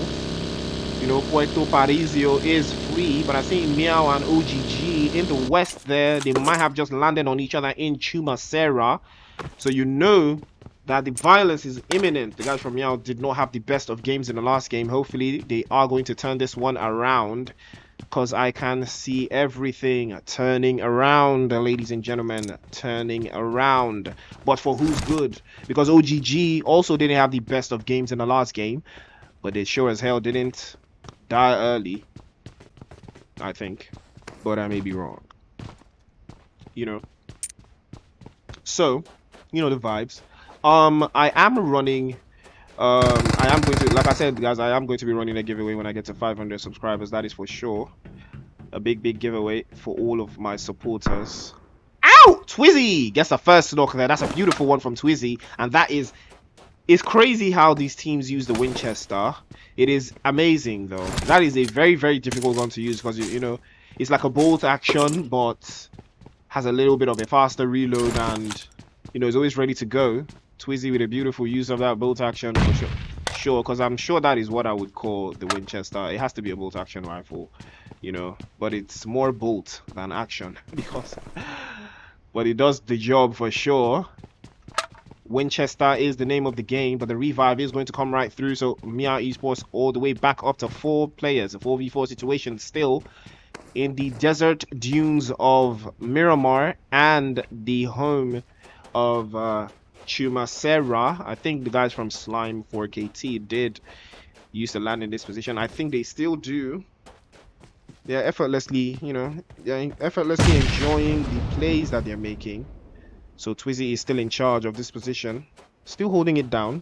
Puerto Parisio is free, but I think MEOW and OGG in the west there, they might have just landed on each other in Chumacera. So that the violence is imminent. The guys from MEOW did not have the best of games in the last game. Hopefully they are going to turn this one around, because I can see everything turning around, ladies and gentlemen, turning around. But for who's good? Because OGG also didn't have the best of games in the last game, but they sure as hell didn't die early, I think. But I may be wrong. So, the vibes. I am running... I am going to, like I said, guys, I am going to be running a giveaway when I get to 500 subscribers. That is for sure. A big giveaway for all of my supporters. Ow! Twizzy gets the first knock there. That's a beautiful one from Twizzy. And it's crazy how these teams use the Winchester. It is amazing, though. That is a very difficult one to use because, it's like a bolt action, but has a little bit of a faster reload and, is always ready to go. Twizzy with a beautiful use of that bolt action for sure, because I'm sure that is what I would call the Winchester. It has to be a bolt action rifle, but it's more bolt than action but it does the job for sure. Winchester is the name of the game, but the revive is going to come right through. So MEOW Esports all the way back up to 4 players, a 4v4 situation still in the desert dunes of Miramar and the home of Chumacera. I think the guys from Slime 4KT did used to land in this position. I think they still do. They're effortlessly, they're effortlessly enjoying the plays that they're making. So Twizzy is still in charge of this position, still holding it down.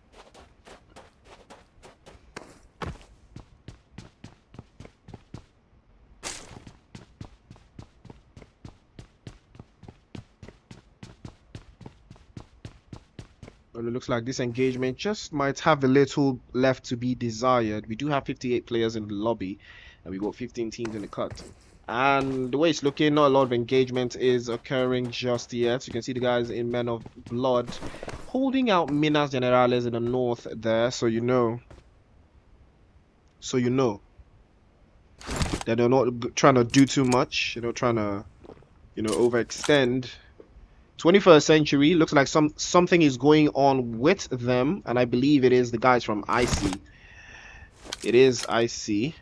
And it looks like this engagement just might have a little left to be desired. We do have 58 players in the lobby, and we got 15 teams in the cut. And the way it's looking, not a lot of engagement is occurring just yet. You can see the guys in Men of Blood holding out Minas Generales in the north there, so you know that they're not trying to do too much. They're not trying to, you know, overextend. 21st Century looks like something is going on with them, and I believe it is the guys from IC. It is IC.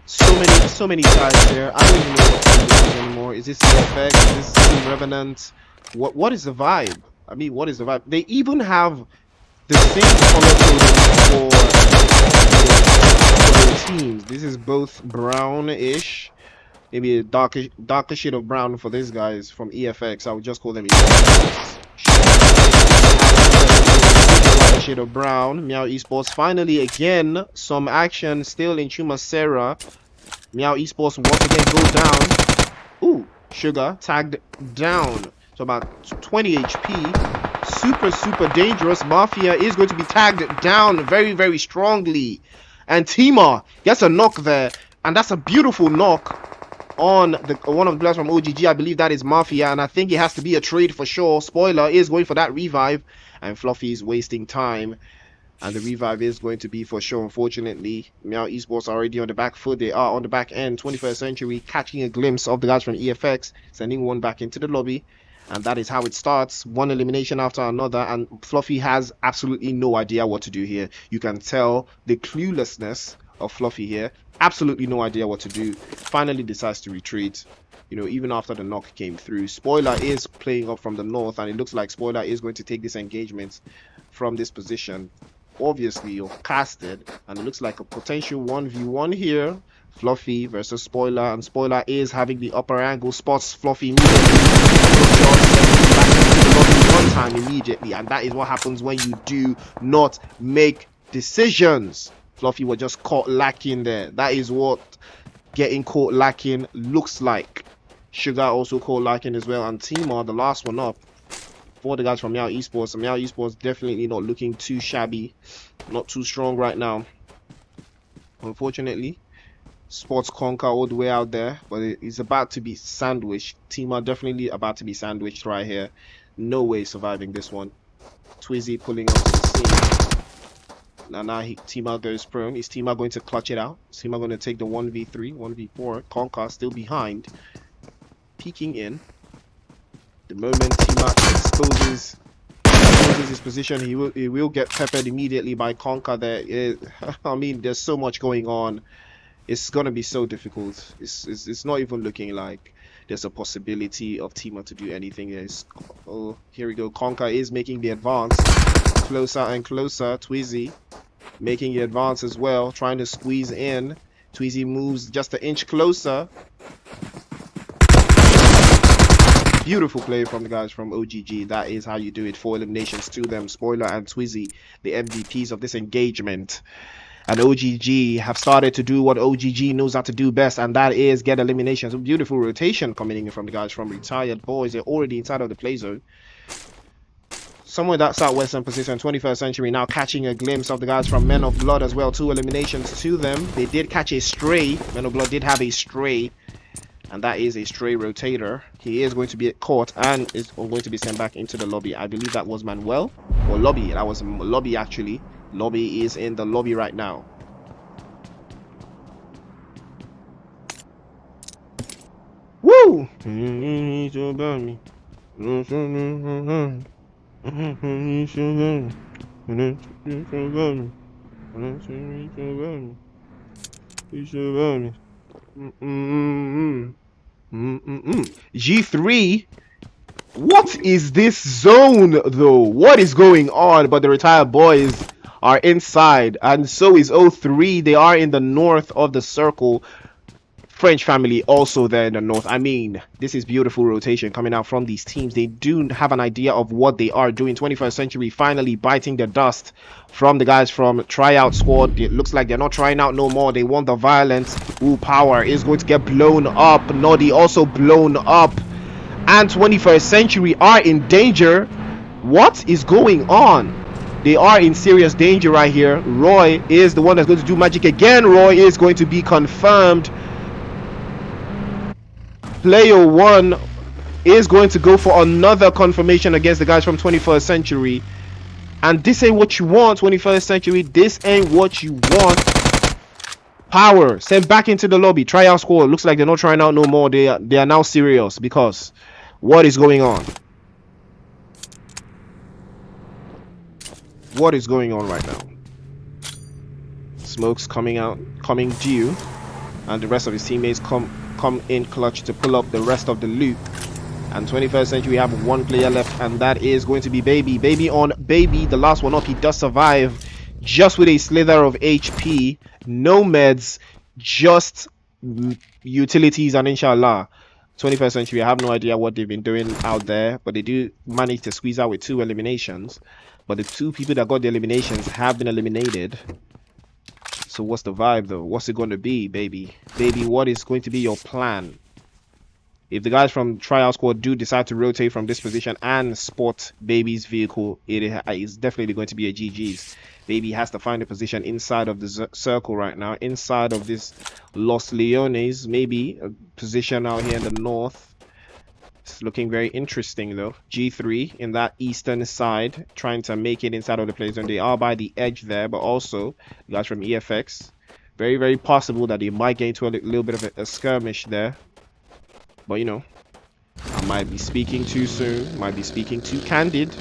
So many guys there. I don't even know what team this is anymore. Is this CFX? Is this Team Revenant? What is the vibe? I mean, what is the vibe? They even have the same color coding for their teams. This is both brownish, maybe a darker shade of brown for these guys from EFX. I would just call them EFX. Shade of brown. MEOW Esports finally again some action still in Chumacera. MEOW Esports once again go down. Ooh, Sugar tagged down to about 20 HP. Super dangerous. Mafia is going to be tagged down very strongly, and Tima gets a knock there, and that's a beautiful knock on one of the players from OGG. I believe that is Mafia, and I think it has to be a trade for sure. Spoiler is going for that revive, and Fluffy is wasting time, and the revive is going to be for sure. Unfortunately, MEOW Esports are already on the back foot. They are on the back end. 21st Century catching a glimpse of the guys from EFX, sending one back into the lobby, and that is how it starts. One elimination after another, and Fluffy has absolutely no idea what to do here. You can tell the cluelessness of Fluffy here. Absolutely no idea what to do. Finally decides to retreat, you know, even after the knock came through. Spoiler is playing up from the north, and it looks like Spoiler is going to take this engagement from this position. Obviously, you're casted, and it looks like a potential 1v1 here. Fluffy versus Spoiler, and Spoiler is having the upper angle, spots Fluffy immediately. One time immediately, and that is what happens when you do not make decisions. Fluffy was just caught lacking there. That is what getting caught lacking looks like. Sugar also caught lacking as well, and Tima, the last one up for the guys from MEOW Esports. MEOW Esports definitely not looking too shabby, not too strong right now, unfortunately. Sports conquer all the way out there, but it's about to be sandwiched. Tima definitely about to be sandwiched right here. No way surviving this one. Twizzy pulling up to the scene. Now Tima goes prone. Is Tima going to clutch it out? Is Tima going to take the 1v3, 1v4? Conquer still behind. Peeking in. The moment Tima exposes his position, he will get peppered immediately by Conquer there. I mean, there's so much going on. It's going to be so difficult. It's not even looking like there's a possibility of Tima to do anything. Oh, here we go. Conquer is making the advance. Closer and closer. Twizzy making the advance as well, trying to squeeze in. Twizzy moves just an inch closer. Beautiful play from the guys from OGG. That is how you do it. 4 eliminations to them. Spoiler and Twizzy, the MVPs of this engagement. And OGG have started to do what OGG knows how to do best, and that is get eliminations. A beautiful rotation coming in from the guys from Retired Boys. They're already inside of the play zone. Somewhere that southwestern position. 21st Century now catching a glimpse of the guys from Men of Blood as well. 2 eliminations to them. They did catch a stray. Men of Blood did have a stray, and that is a stray rotator. He is going to be caught and is going to be sent back into the lobby. I believe that was Manuel or Lobby. That was Lobby actually. Lobby is in the lobby right now. Woo! G3, what is this zone though? What is going on? But the Retired Boys are inside, and so is 03. They are in the north of the circle. French family also there in the north. I mean, this is beautiful rotation coming out from these teams. They do have an idea of what they are doing. 21st Century finally biting the dust from the guys from Tryout Squad. It looks like they're not trying out no more. They want the violence. Ooh, Power is going to get blown up. Noddy also blown up. And 21st Century are in danger. What is going on? They are in serious danger right here. Roy is the one that's going to do magic again. Roy is going to be confirmed. Player 1 is going to go for another confirmation against the guys from 21st Century. And this ain't what you want, 21st Century. This ain't what you want. Power. Send back into the lobby. Tryout squad. Looks like they're not trying out no more. They are now serious because what is going on? What is going on right now? Smoke's coming due, and the rest of his teammates come in clutch to pull up the rest of the loot. And 21st Century have one player left, and that is going to be Baby. Baby on Baby, the last one up. He does survive just with a slither of HP, no meds, just utilities, and inshallah. 21st Century, I have no idea what they've been doing out there, but they do manage to squeeze out with 2 eliminations. But the 2 people that got the eliminations have been eliminated. So what's the vibe though? What's it going to be, Baby? Baby, what is going to be your plan? If the guys from Tryout Squad do decide to rotate from this position and spot Baby's vehicle, it is definitely going to be a GG's. Baby has to find a position inside of the circle right now, inside of this Los Leones, maybe a position out here in the north. It's looking very interesting though. G3 in that eastern side, trying to make it inside of the play zone. They are by the edge there, but also the guys from EFX. Very, very possible that they might get into a little bit of a skirmish there. But you know, I might be speaking too soon, might be speaking too candid.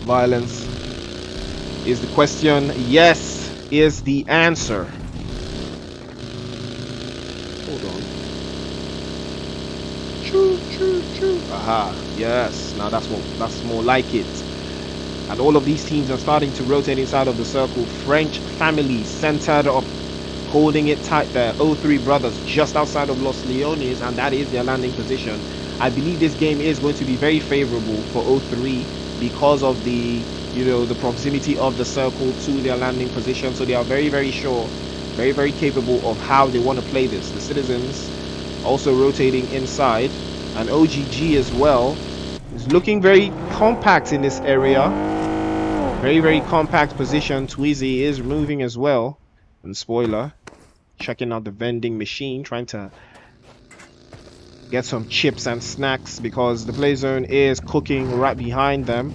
Violence is the question. Yes is the answer. Hold on. Choo, choo, choo. Aha, yes. Now that's more like it. And all of these teams are starting to rotate inside of the circle. French family centered up, holding it tight there. 03 brothers just outside of Los Leones, and that is their landing position. I believe this game is going to be very favorable for 03 because of the, you know, the proximity of the circle to their landing position. So they are very, very sure, very, very capable of how they want to play this. The Citizens also rotating inside, and OGG as well is looking very compact in this area. Very, very compact position. Tweezy is moving as well. And Spoiler checking out the vending machine, trying to get some chips and snacks because the play zone is cooking right behind them.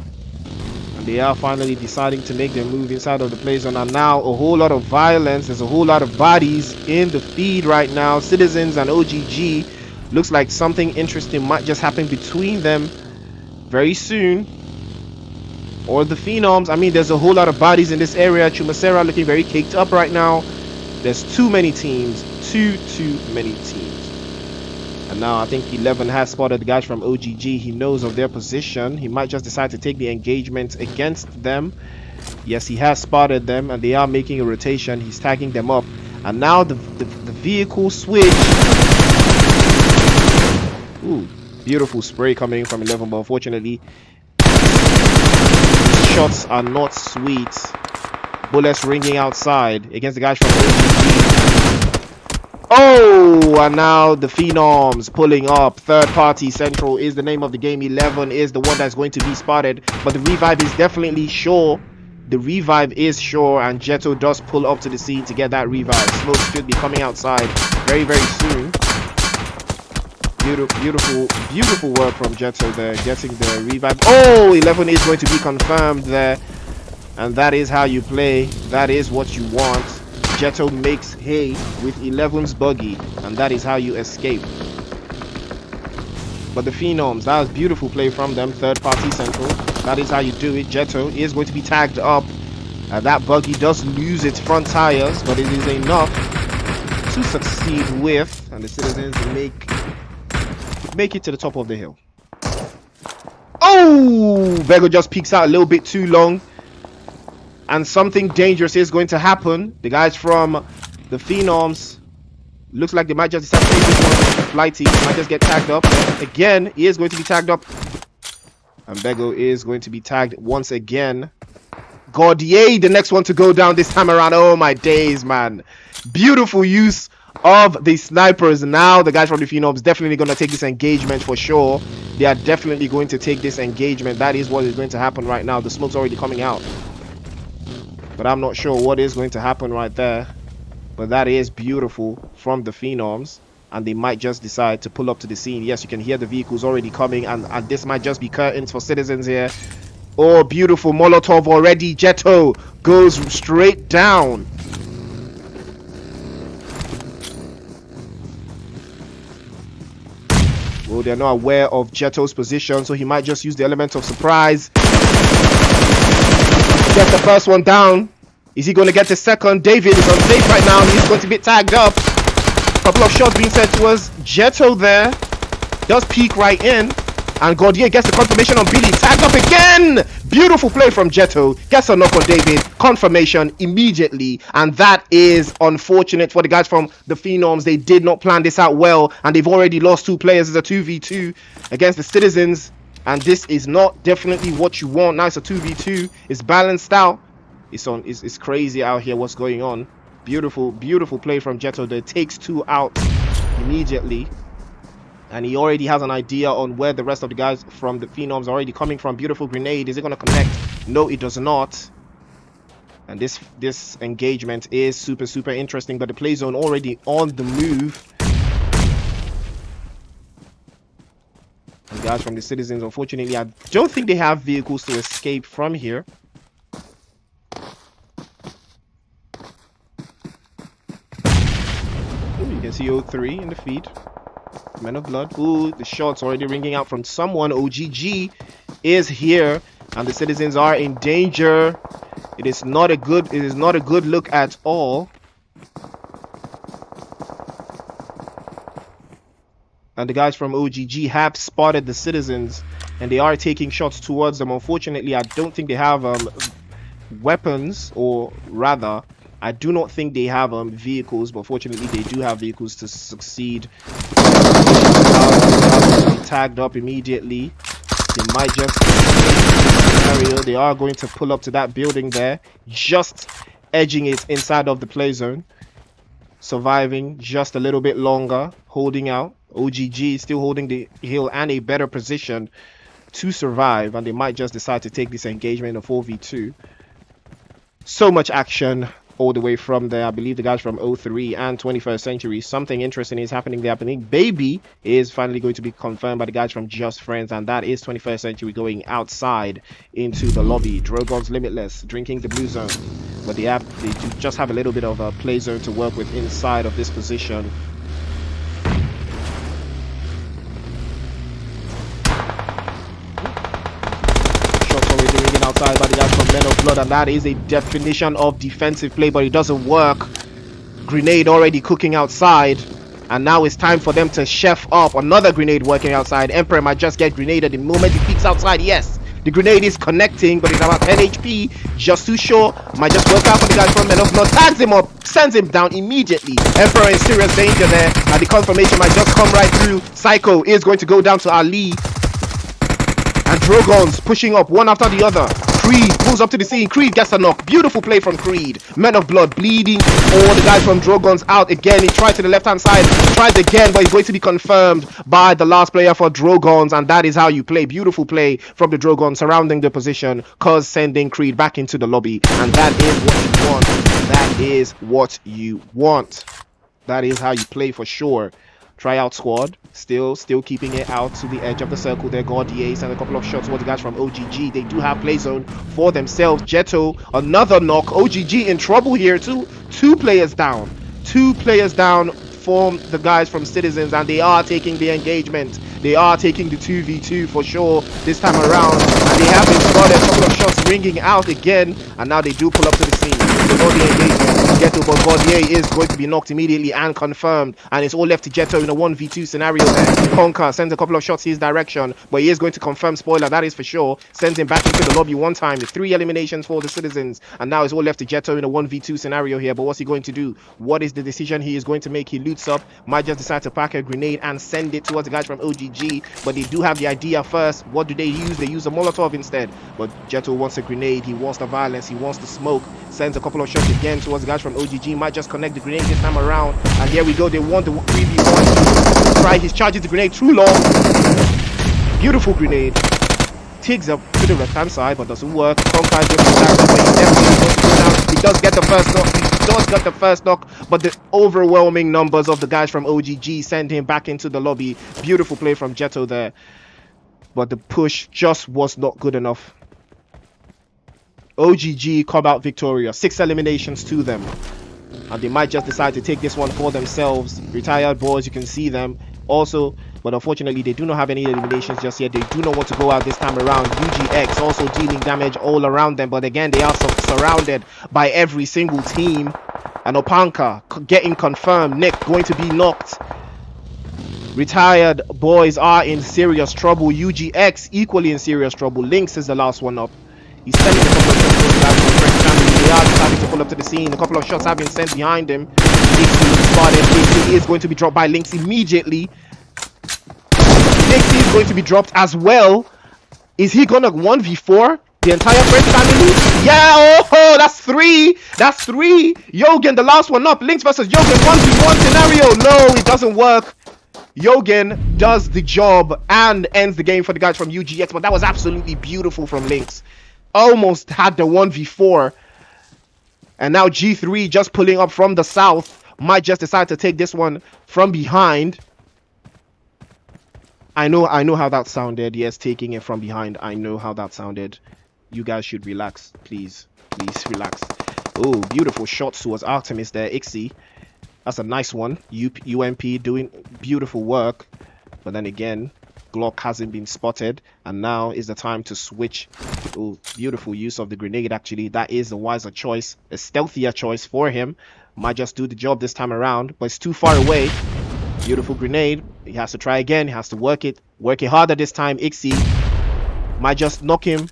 And they are finally deciding to make their move inside of the play zone. And now a whole lot of violence. There's a whole lot of bodies in the feed right now. Citizens and OGG. Looks like something interesting might just happen between them very soon. Or the Phenoms. I mean, there's a whole lot of bodies in this area. Chumacera looking very caked up right now. There's too many teams. Too many teams. And now I think 11 has spotted the guys from OGG. He knows of their position. He might just decide to take the engagement against them. Yes, he has spotted them, and they are making a rotation. He's tagging them up. And now the vehicle switch. Ooh, beautiful spray coming from 11, but unfortunately shots are not sweet. Bullets ringing outside against the guys from OGG. Oh, and now the Phenoms pulling up. Third Party Central is the name of the game. 11 is the one that's going to be spotted, but the revive is definitely sure. The revive is sure, and Jetto does pull up to the scene to get that revive. Smoke should be coming outside very, very soon. Beautiful work from Jetto there, getting the revive. Oh, 11 is going to be confirmed there, and that is how you play. That is what you want. Jetto makes hay with 11's buggy, and that is how you escape. But the Phenoms, that was beautiful play from them. Third Party Central, that is how you do it. Jetto is going to be tagged up. That buggy does lose its front tires, but it is enough to succeed with, and the Citizens make it to the top of the hill. Oh, Vego just peeks out a little bit too long, and something dangerous is going to happen. The guys from the Phenoms, looks like they might just decide to take this one. Flighty might just get tagged up again. He is going to be tagged up, and Vego is going to be tagged once again. Gordier, the next one to go down this time around. Oh my days, man. Beautiful use of the snipers. Now the guys from the Phenoms definitely going to take this engagement for sure. They are definitely going to take this engagement. That is what is going to happen right now. The smoke's already coming out, but I'm not sure what is going to happen right there. But that is beautiful from the Phenoms. and they might just decide to pull up to the scene. Yes, you can hear the vehicles already coming, and this might just be curtains for Citizens here. Oh, beautiful Molotov already. Jetto goes straight down. Well, they're not aware of Jetto's position, so he might just use the element of surprise. Get the first one down. Is he going to get the second? David is on safe right now. He's going to be tagged up. A couple of shots being sent towards Jetto there. Does peek right in. And Gordier gets the confirmation on Billy. Tagged up again. Beautiful play from Jetto. Gets a knock on David. Confirmation immediately. And that is unfortunate for the guys from the Phenoms. They did not plan this out well. And they've already lost 2 players as a 2v2 against the Citizens. And this is not definitely what you want. Now it's a 2v2. It's balanced out. It's crazy out here what's going on. Beautiful play from Jetto that takes 2 out immediately. And he already has an idea on where the rest of the guys from the Phenoms are already coming from. Beautiful grenade. Is it going to connect? No, it does not. And this engagement is super interesting. But the play zone already on the move. And guys from the Citizens, unfortunately, I don't think they have vehicles to escape from here. You can see 03 in the feed. Men of Blood. Ooh, the shots already ringing out from someone. OGG is here, and the Citizens are in danger. It is not a good look at all. And the guys from OGG have spotted the Citizens, and they are taking shots towards them. Unfortunately, I don't think they have weapons, or rather, I do not think they have vehicles, but fortunately they do have vehicles to succeed. Tagged up immediately. They might just scenario. They are going to pull up to that building there, just edging it inside of the play zone. Surviving just a little bit longer, holding out. OGG is still holding the hill and a better position to survive, and they might just decide to take this engagement in a 4v2. So much action all the way from there. I believe the guys from 03 and 21st Century. Something interesting is happening there. I think Baby is finally going to be confirmed by the guys from Just Friends, and that is 21st Century going outside into the lobby. Drogons Limitless drinking the blue zone, but they do just have a little bit of a play zone to work with inside of this position. Outside by the guys from Men of Blood, and that is a definition of defensive play, but it doesn't work. Grenade already cooking outside, and now it's time for them to chef up. Another grenade working outside. Emperor might just get grenaded the moment he peeks outside. Yes, the grenade is connecting, but it's about 10 HP. Just too short. Might just work out for the guys from Men of Blood. Tags him up, sends him down immediately. Emperor in serious danger there, and the confirmation might just come right through. Psycho is going to go down to Ali. And Drogons pushing up one after the other. Creed pulls up to the scene. Creed gets a knock. Beautiful play from Creed. Men of Blood bleeding. All the guys from Drogons out again. He tried to the left hand side. Tries again, but he's going to be confirmed by the last player for Drogons. And that is how you play. Beautiful play from the Drogons surrounding the position. Cause sending Creed back into the lobby. And that is what you want. That is what you want. That is how you play for sure. Tryout squad still keeping it out to the edge of the circle there. Gordier and a couple of shots towards the guys from OGG. They do have play zone for themselves. Jetto, another knock. OGG in trouble here too. 2 players down. 2 players down from the guys from Citizens, and they are taking the engagement. They are taking the 2v2 for sure this time around, and they have been spotted. A couple of shots ringing out again, and now they do pull up to the scene. The engagement. Jetto, but Gordier is going to be knocked immediately and confirmed, and it's all left to Jetto in a 1v2 scenario there. Conquer sends a couple of shots his direction, but he is going to confirm. Spoiler, that is for sure. Sends him back into the lobby one time. The 3 eliminations for the Citizens, and now it's all left to Jetto in a 1v2 scenario here. But what's he going to do? What is the decision he is going to make? He loots up, might just decide to pack a grenade and send it towards the guys from OGG, but they do have the idea first. What do they use? They use a Molotov instead, but Jetto wants a grenade. He wants the violence. He wants the smoke. Sends a couple of shots again towards the guys from OGG. Might just connect the grenade this time around, and here we go. They want the 3v1 try. He charges the grenade too long. Beautiful grenade. Tigs up to the left hand side, but doesn't work. Conquer is going to but he definitely goes to go down. He does get the first knock. does get the first knock, but the overwhelming numbers of the guys from OGG send him back into the lobby. Beautiful play from Jetto there, but the push just was not good enough. OGG come out victorious, 6 eliminations to them, and they might just decide to take this one for themselves. Retired boys, you can see them also, but unfortunately they do not have any eliminations just yet. They do not want to go out this time around. UGX also dealing damage all around them, but again they are surrounded by every single team. And Opanka getting confirmed. Nick going to be knocked. Retired boys are in serious trouble. UGX equally in serious trouble. Lynx is the last one up. He's sending a couple of shots to the guys from French family. They are deciding to pull up to the scene. A couple of shots have been sent behind him. Nixie spotted. Nixie is going to be dropped by Lynx immediately. Nixie is going to be dropped as well. Is he gonna 1v4 the entire French family? Yeah, oh, that's 3. That's 3. Yogen, the last one up. Lynx versus Yogen, 1v1 scenario. No, it doesn't work. Yogen does the job and ends the game for the guys from UGX, but that was absolutely beautiful from Lynx. Almost had the 1v4, and now G3 just pulling up from the south might just decide to take this one from behind. I know how that sounded. Yes, taking it from behind. I know how that sounded. You guys should relax, please relax. Oh, beautiful shots towards Artemis there. Ixie, that's a nice one. UMP doing beautiful work, but then again Glock hasn't been spotted, and now is the time to switch. Oh, beautiful use of the grenade. Actually, that is a wiser choice, a stealthier choice for him. Might just do the job this time around, but it's too far away. Beautiful grenade. He has to try again. He has to work it harder this time. Ixie might just knock him,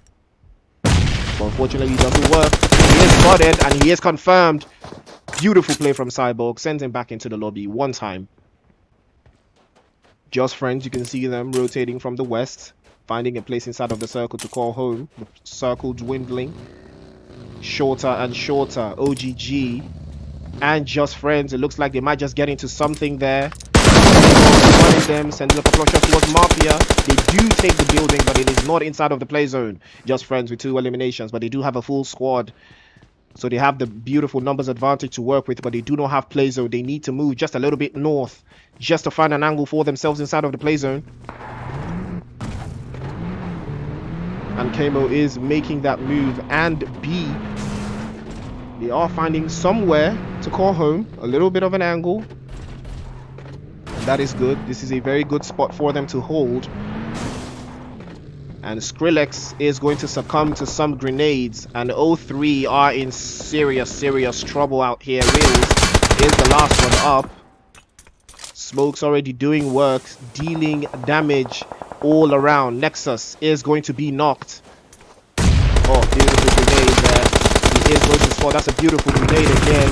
but unfortunately it doesn't work. He is spotted and he is confirmed. Beautiful play from Cyborg, sends him back into the lobby one time. Just Friends, you can see them rotating from the west, finding a place inside of the circle to call home. The circle dwindling shorter and shorter. OGG and Just Friends, it looks like they might just get into something there. Them sending a couple of shots towards Mafia. They do take the building, but it is not inside of the play zone. Just Friends with 2 eliminations, but they do have a full squad, so they have the beautiful numbers advantage to work with, but they do not have play zone. They need to move just a little bit north just to find an angle for themselves inside of the play zone. And Kamo is making that move, and B, they are finding somewhere to call home, a little bit of an angle. That is good. This is a very good spot for them to hold. And Skrillex is going to succumb to some grenades, and O3 are in serious trouble out here. Reels is the last one up. Smoke's already doing work, dealing damage all around. Nexus is going to be knocked. Oh, beautiful grenade there. He is going to score. That's a beautiful grenade again.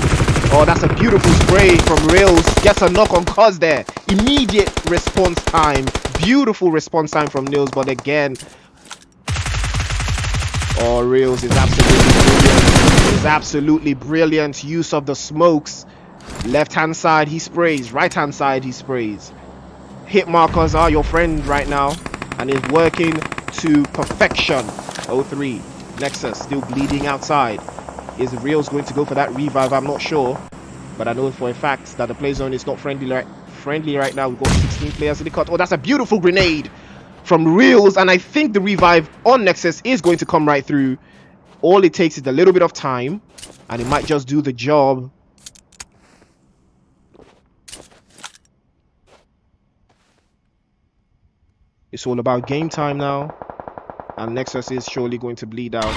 Oh, that's a beautiful spray from Reels. Gets a knock on Cuz there. Immediate response time. Beautiful response time from Nils, but again, oh, Reels is absolutely brilliant. Is absolutely brilliant use of the smokes. Left hand side he sprays, right hand side he sprays. Hit markers are your friend right now, and is working to perfection. 03 Nexus still bleeding outside. Is Reels going to go for that revive? I'm not sure, but I know for a fact that the play zone is not friendly right now. We've got 16 players in the cut. Oh, that's a beautiful grenade from Reels, and I think the revive on Nexus is going to come right through. All it takes is a little bit of time, and it might just do the job. It's all about game time now, and Nexus is surely going to bleed out.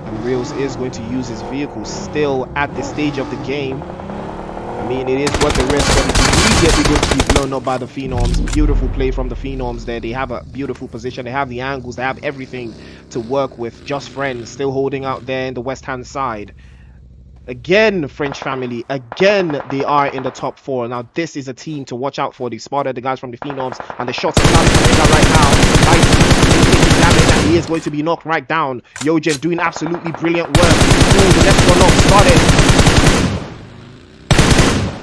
And Reels is going to use his vehicle still at this stage of the game. I mean, it is worth the risk, but it's immediately going to be blown up by the Phenoms. Beautiful play from the Phenoms there. They have a beautiful position. They have the angles. They have everything to work with. Just Friends still holding out there in the west-hand side. Again, French family. Again, they are in the top 4. Now, this is a team to watch out for. They spotted the guys from the Phenoms, and the shots are starting to ring out right now. Taking damage, and he is going to be knocked right down. Yogen doing absolutely brilliant work. Ooh, the next one up started.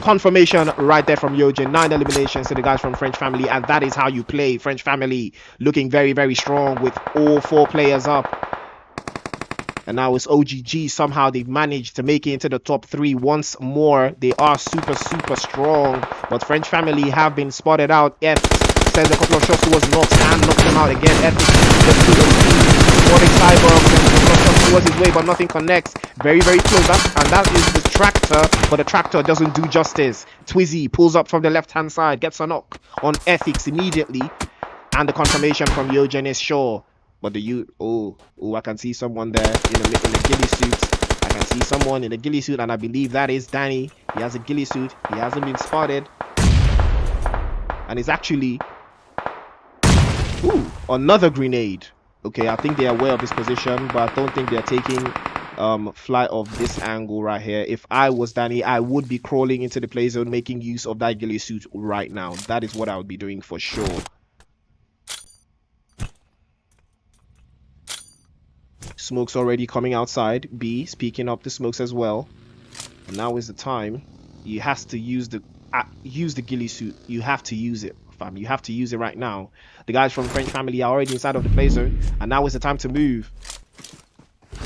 Confirmation right there from Yogen. 9 eliminations to the guys from French family, and that is how you play. French family looking very strong with all 4 players up. And now it's OGG. Somehow they've managed to make it into the top 3 once more. They are super, super strong. But French family have been spotted out. F sends a couple of shots towards Nox and knocks him out again. F just to spotting Cyber, sends a couple of shots towards his way, but nothing connects. Very, very close. And that is the tractor, but the tractor doesn't do justice. Twizzy pulls up from the left-hand side, gets a knock on Ethics immediately. And the confirmation from Yogen is sure. But I can see someone there in a ghillie suit. I can see someone in a ghillie suit, and I believe that is Danny. He has a ghillie suit. He hasn't been spotted. And it's actually another grenade. Okay, I think they are aware of his position, but I don't think they're taking flight of this angle right here. If I was Danny, I would be crawling into the play zone, making use of that ghillie suit right now. That is what I would be doing for sure. Smokes already coming outside. B speaking up the smokes as well. And now is the time. You have to use the ghillie suit. You have to use it, fam. You have to use it right now. The guys from French family are already inside of the play zone, and now is the time to move.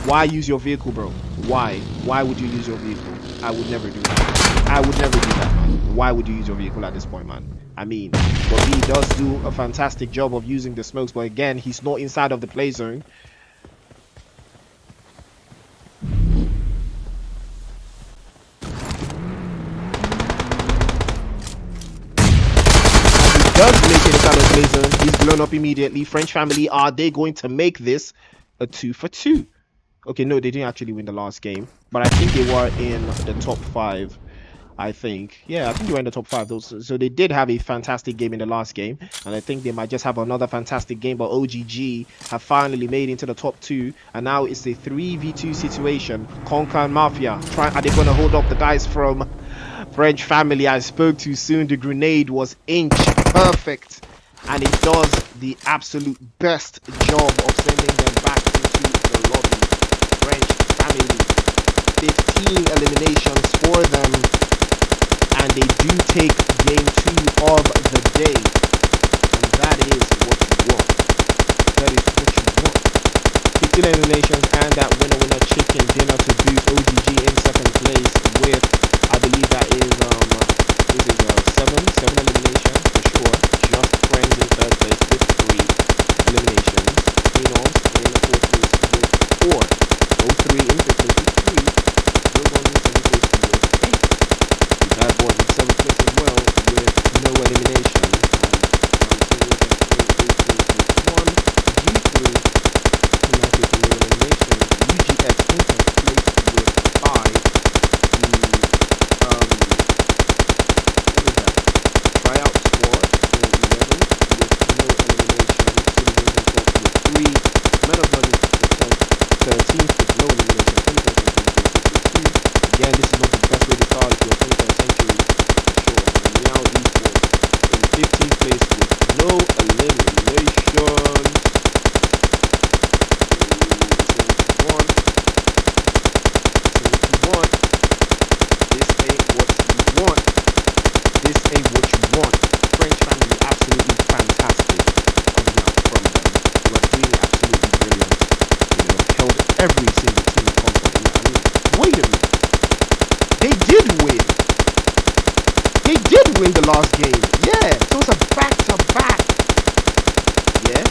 Why use your vehicle, bro? Why? Why would you use your vehicle? I would never do that. I would never do that, man. Why would you use your vehicle at this point, man? I mean, but he does do a fantastic job of using the smokes, but again, he's not inside of the play zone. Does make it inside of the play zone. He's blown up immediately. French family, are they going to make this a 2-for-2? Okay, no, they didn't actually win the last game, but I think they were in the top 5. I think, yeah, I think they were in the top 5. So they did have a fantastic game in the last game, and I think they might just have another fantastic game. But OGG have finally made it into the top 2, and now it's a 3v2 situation. Conker and Mafia, are they going to hold up the guys from French family? I spoke too soon. The grenade was inch perfect, and it does the absolute best job of sending them back into the lobby. French family, 15 eliminations for them, and they do take game 2 of the day, and that is what you want. That is what you want. 15 eliminations and that winner chicken dinner to boot. OGG in second place with, I believe that is seven eliminations for sure. Just Friends in third place with 3 eliminations. PHENOMS in fourth place with 4. Those 3 in fifth place with 3. DROGONS in seventh place with 8. Bad boy in seventh place as well with no elimination. And G3 with 1. G3 no elimination. UGX in 10th place with 5. Tryout squad in 11 with no elimination. Citizens in 12th with 3. Men of Blood is 13th with no elimination. 21st century with 2. Again, this is not the best way to start if you're 21st century for sure. And MEOW ESPORTS in 15th place with no eliminations. This ain't what you want. This ain't what you want. French family, absolutely fantastic coming out from them. Were doing absolutely brilliant. You know, held every single team accountable. I mean, wait a minute. They did win. They did win the last game. Yeah, so it's a back-to-back. Yeah,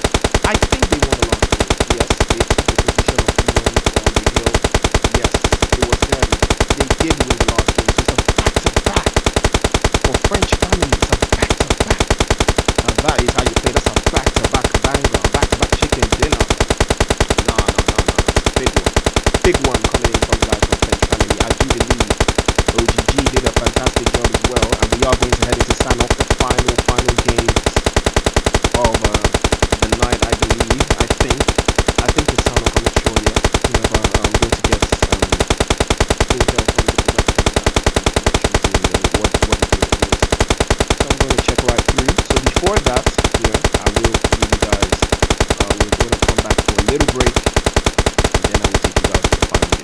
I think they won the last game. Yes, they took the position of PHENOMS on the hill. Yes, it was them. They did win the last game. So it's a back-to-back. For French family, it's a back-to-back. And that is how you play. That's a back-to-back banger. Back-to-back chicken dinner. Nah. It's a big one. Big one coming in from the guys from French family. I do believe OGG did a fantastic job as well. And we are going to head into stand off the final games of the night, I believe. I think it's time I'm not sure yet. You know, but I'm going to get intel from the production guys and connections in what the deal is. So I'm going to check right through. So before that, you know, I will give you guys we're going to come back for a little break, and then I will take you guys to the final game.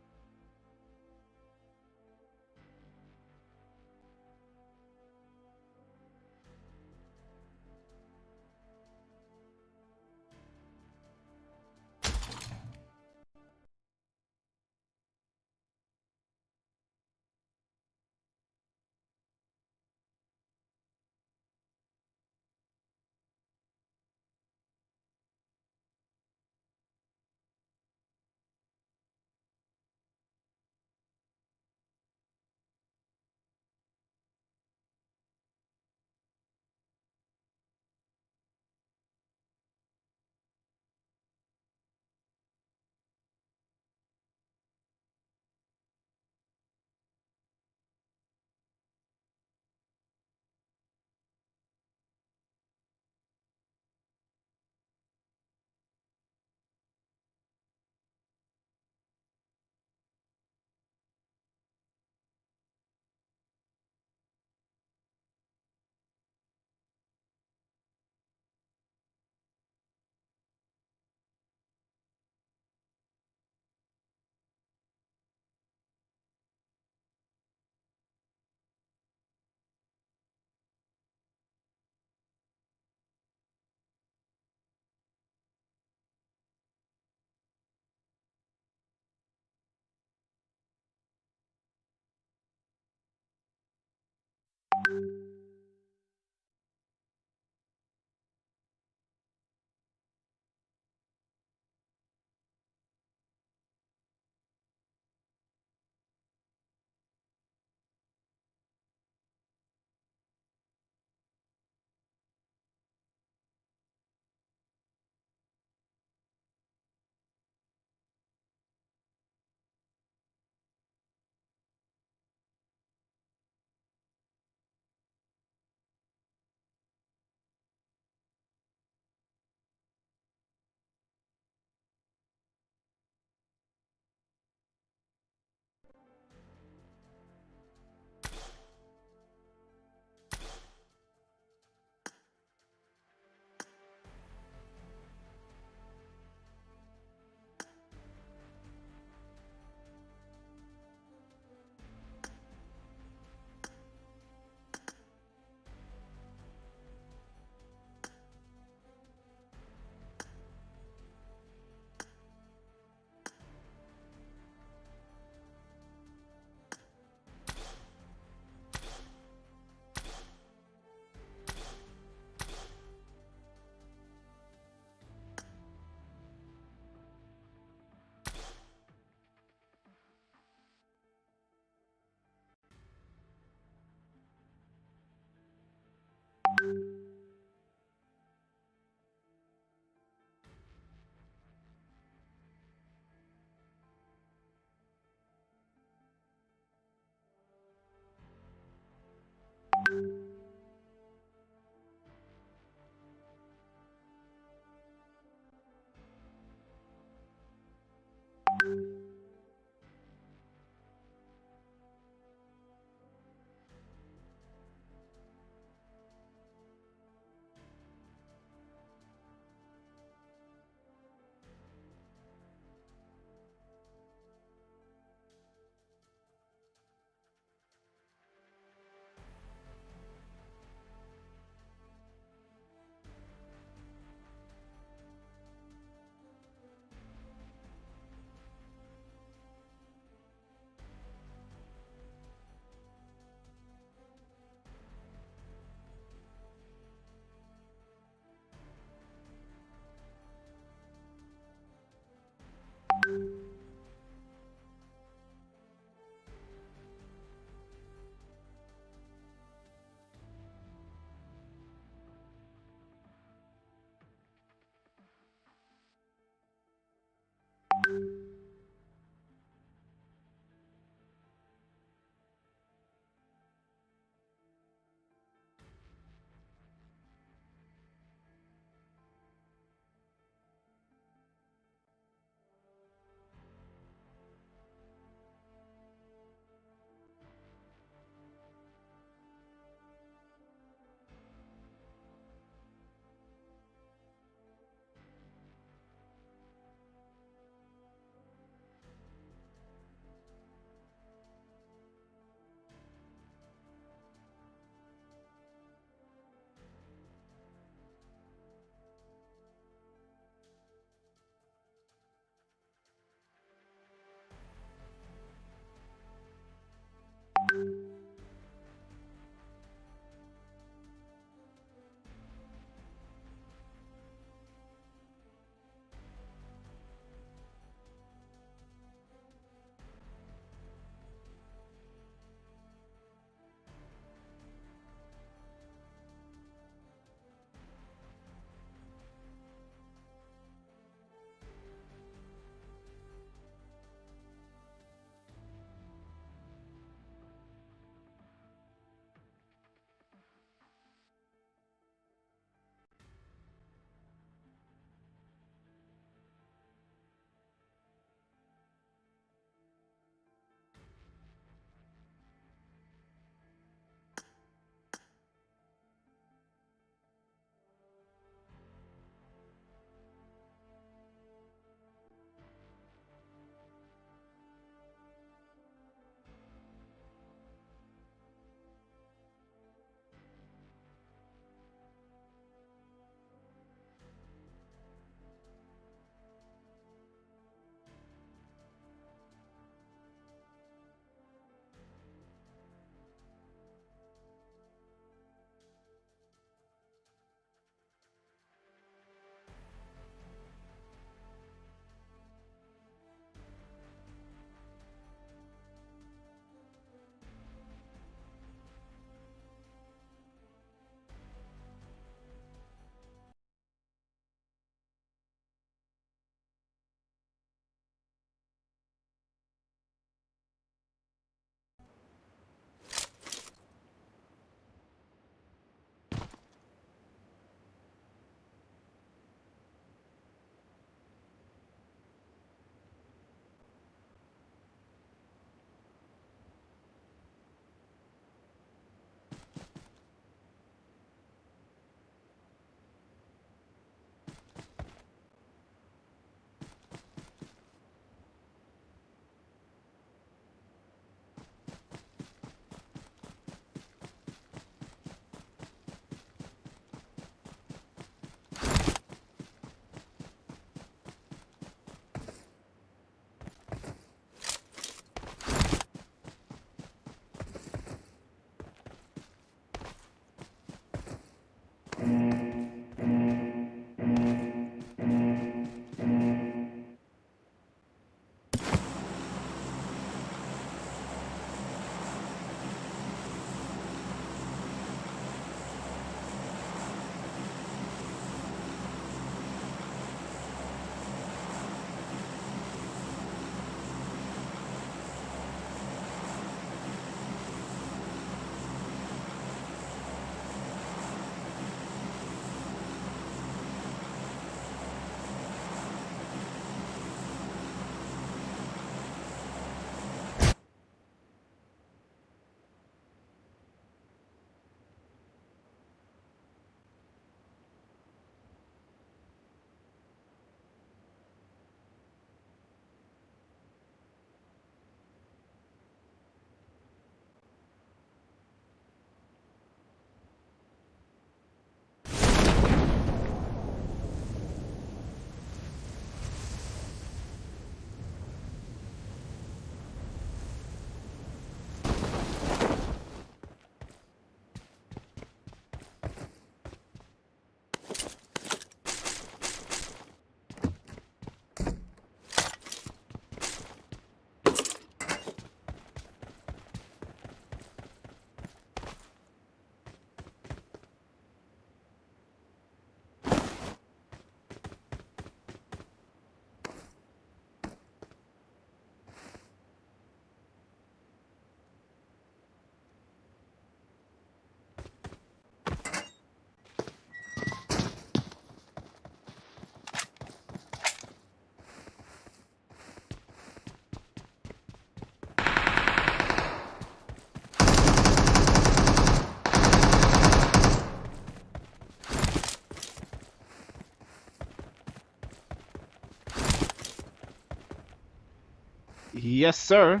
Yes, sir.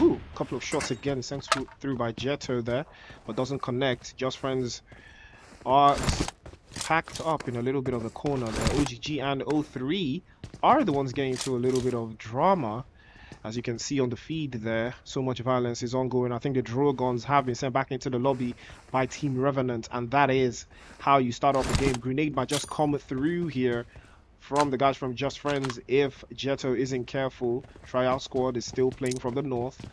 Ooh, couple of shots again sent through by Jetto there, but doesn't connect. Just Friends are packed up in a little bit of a corner there. OGG and O3 are the ones getting into a little bit of drama. As you can see on the feed there, so much violence is ongoing. I think the Drogons have been sent back into the lobby by Team Revenant, and that is how you start off the game. Grenade might just come through here from the guys from Just Friends if Jetto isn't careful. Tryout squad is still playing from the north,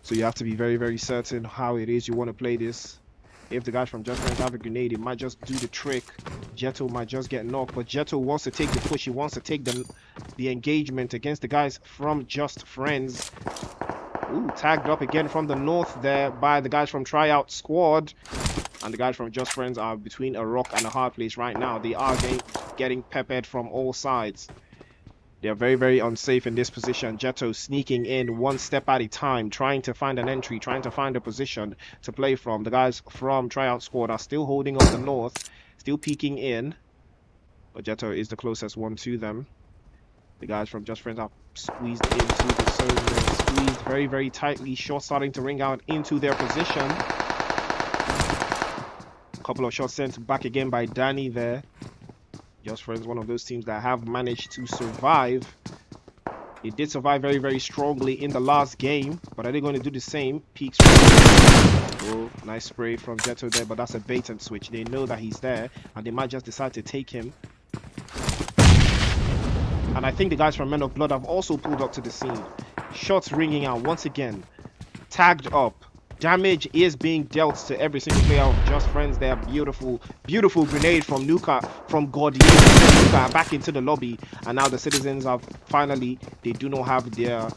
so you have to be very, very certain how it is you want to play this. If the guys from Just Friends have a grenade, it might just do the trick. Jetto might just get knocked, but Jetto wants to take the push. He wants to take the engagement against the guys from Just Friends. Ooh, tagged up again from the north there by the guys from Tryout Squad. And the guys from Just Friends are between a rock and a hard place right now. They are getting peppered from all sides. They are very, very unsafe in this position. Jetto sneaking in one step at a time, trying to find an entry, trying to find a position to play from. The guys from Tryout Squad are still holding up the north, still peeking in. But Jetto is the closest one to them. The guys from Just Friends are squeezed into the zone. They're squeezed very, very tightly. Shots starting to ring out into their position. A couple of shots sent back again by Danny there. Just Friends, one of those teams that have managed to survive. They did survive very, very strongly in the last game, but are they going to do the same? Peaks. Oh, nice spray from Jetto there, but that's a bait and switch. They know that he's there, and they might just decide to take him. And I think the guys from Men of Blood have also pulled up to the scene. Shots ringing out once again. Tagged up. Damage is being dealt to every single player of Just Friends there. Beautiful, beautiful grenade from Nuka, from Gordier. Nuka back into the lobby. And now the Citizens have finally, they do not have their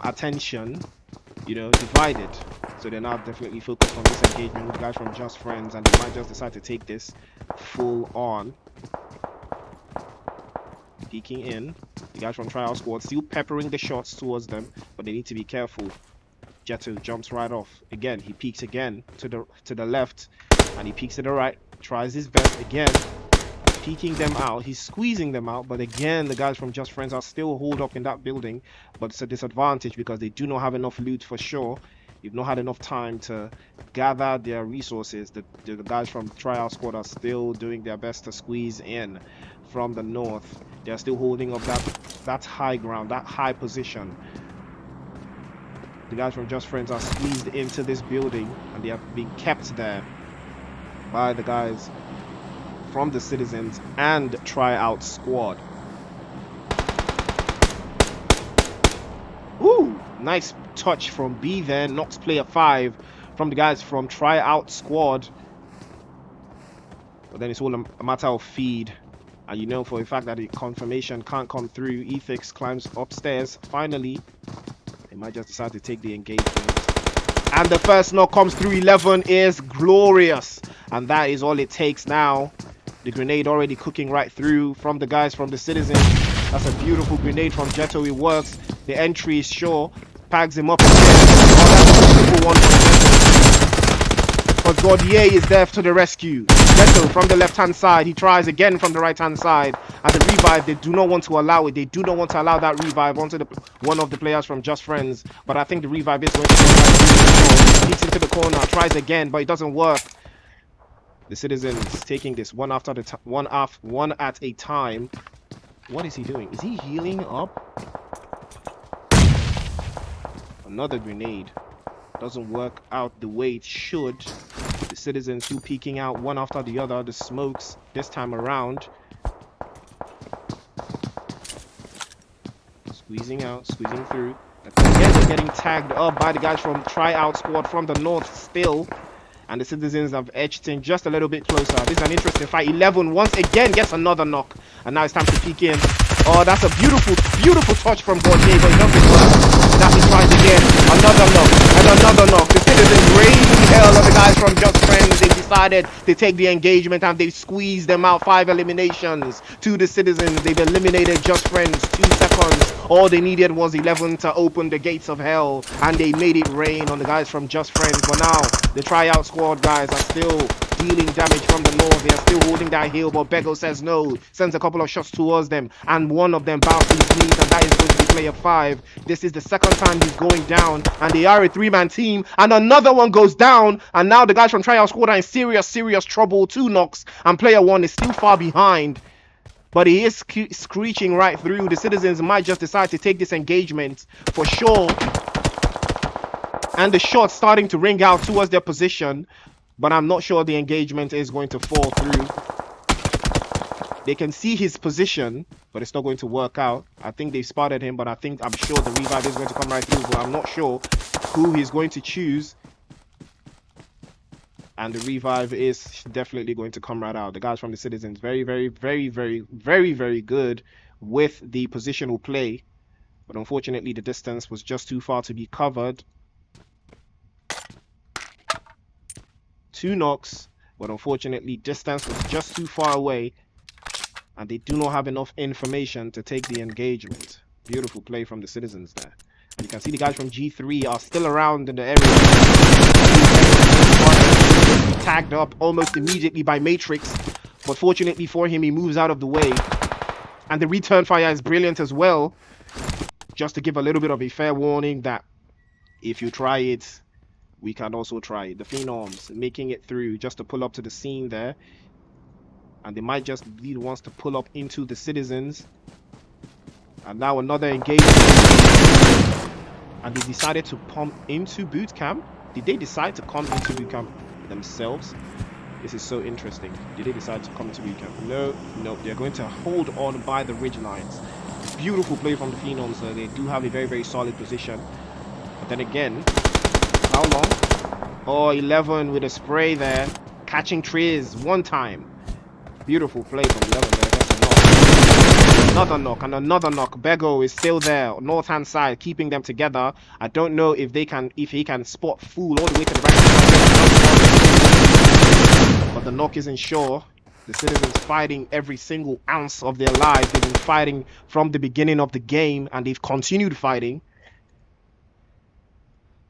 attention, you know, divided. So they're now definitely focused on this engagement with the guys from Just Friends. And they might just decide to take this full on. Peeking in. The guys from Tryout Squad still peppering the shots towards them. But they need to be careful. Jetto jumps right off. Again, he peeks again to the left, and he peeks to the right. Tries his best again, peeking them out. He's squeezing them out, but again, the guys from Just Friends are still holed up in that building. But it's a disadvantage because they do not have enough loot for sure. You've not had enough time to gather their resources. The guys from Tryout Squad are still doing their best to squeeze in from the north. They're still holding up that high ground, that high position. The guys from Just Friends are squeezed into this building, and they have been kept there by the guys from the Citizens and Tryout Squad. Ooh, nice touch from B there. Knocks player 5 from the guys from Tryout Squad. But then it's all a matter of feed. And you know for a fact that the confirmation can't come through. Ethix climbs upstairs finally. They might just decide to take the engagement. And the first knock comes through. 11 is glorious. And that is all it takes now. The grenade already cooking right through from the guys from the Citizens. That's a beautiful grenade from Jetto. It works. The entry is sure. Pags him up again. Oh, that's a beautiful one from Jetto. But Gordier is there to the rescue. Jetto from the left-hand side. He tries again from the right-hand side. And the revive, they do not want to allow it. They do not want to allow that revive onto one of the players from Just Friends. But I think the revive is going to go. Peeks into the corner, tries again, but it doesn't work. The Citizens taking this one at a time. What is he doing? Is he healing up? Another grenade. Doesn't work out the way it should. The Citizens still peeking out one after the other. The smokes this time around. Squeezing out, squeezing through. Again, they're getting tagged up by the guys from Tryout Squad from the north still. And the Citizens have edged in just a little bit closer. This is an interesting fight. 11 once again gets another knock. And now it's time to peek in. Oh, that's a beautiful, beautiful touch from Gordier, but it doesn't work. Now he tries again. Another knock and another knock. The Citizens raising hell on the guys from Just Friends. They decided to take the engagement and they squeezed them out. 5 eliminations to the Citizens. They've eliminated Just Friends. 2 seconds. All they needed was 11 to open the gates of hell. And they made it rain on the guys from Just Friends. But now the Tryout Squad guys are still dealing damage from the north. They are still holding that hill, but Bego says no. Sends a couple of shots towards them, and one of them bounces to his knees, and that is going to be player 5. This is the second time he's going down, and they are a 3-man team, and another one goes down, and now the guys from Tryout Squad are in serious trouble. 2 knocks, and player 1 is still far behind. But he is screeching right through. The Citizens might just decide to take this engagement for sure. And the shot's starting to ring out towards their position. But I'm not sure the engagement is going to fall through. They can see his position, but it's not going to work out. I think they spotted him, but I'm sure the revive is going to come right through. But I'm not sure who he's going to choose. And the revive is definitely going to come right out. The guys from the Citizens, very good with the positional play. But unfortunately, the distance was just too far to be covered. 2 knocks, but unfortunately, distance was just too far away. And they do not have enough information to take the engagement. Beautiful play from the Citizens there. And you can see the guys from G3 are still around in the area. Tagged up almost immediately by Matrix, but fortunately for him, he moves out of the way. And the return fire is brilliant as well, just to give a little bit of a fair warning that if you try it, we can also try it. The Phenoms making it through just to pull up to the scene there, and they might just be the ones to pull up into the Citizens. And now another engagement, and they decided to pump into boot camp. Did they decide to come into boot camp themselves? This is so interesting. Did they decide to come to boot camp? No, they're going to hold on by the ridge lines. Beautiful play from the Phenoms. They do have a very solid position, but then again, how long? Oh, 11 with a spray there, catching trees one time. Beautiful play from 11 there. That's a knock. Another knock and another knock. Bego is still there, north hand side, keeping them together. I don't know if he can spot Fool all the way to the right side. But the knock isn't sure. The Citizens fighting every single ounce of their lives. They've been fighting from the beginning of the game, and they've continued fighting.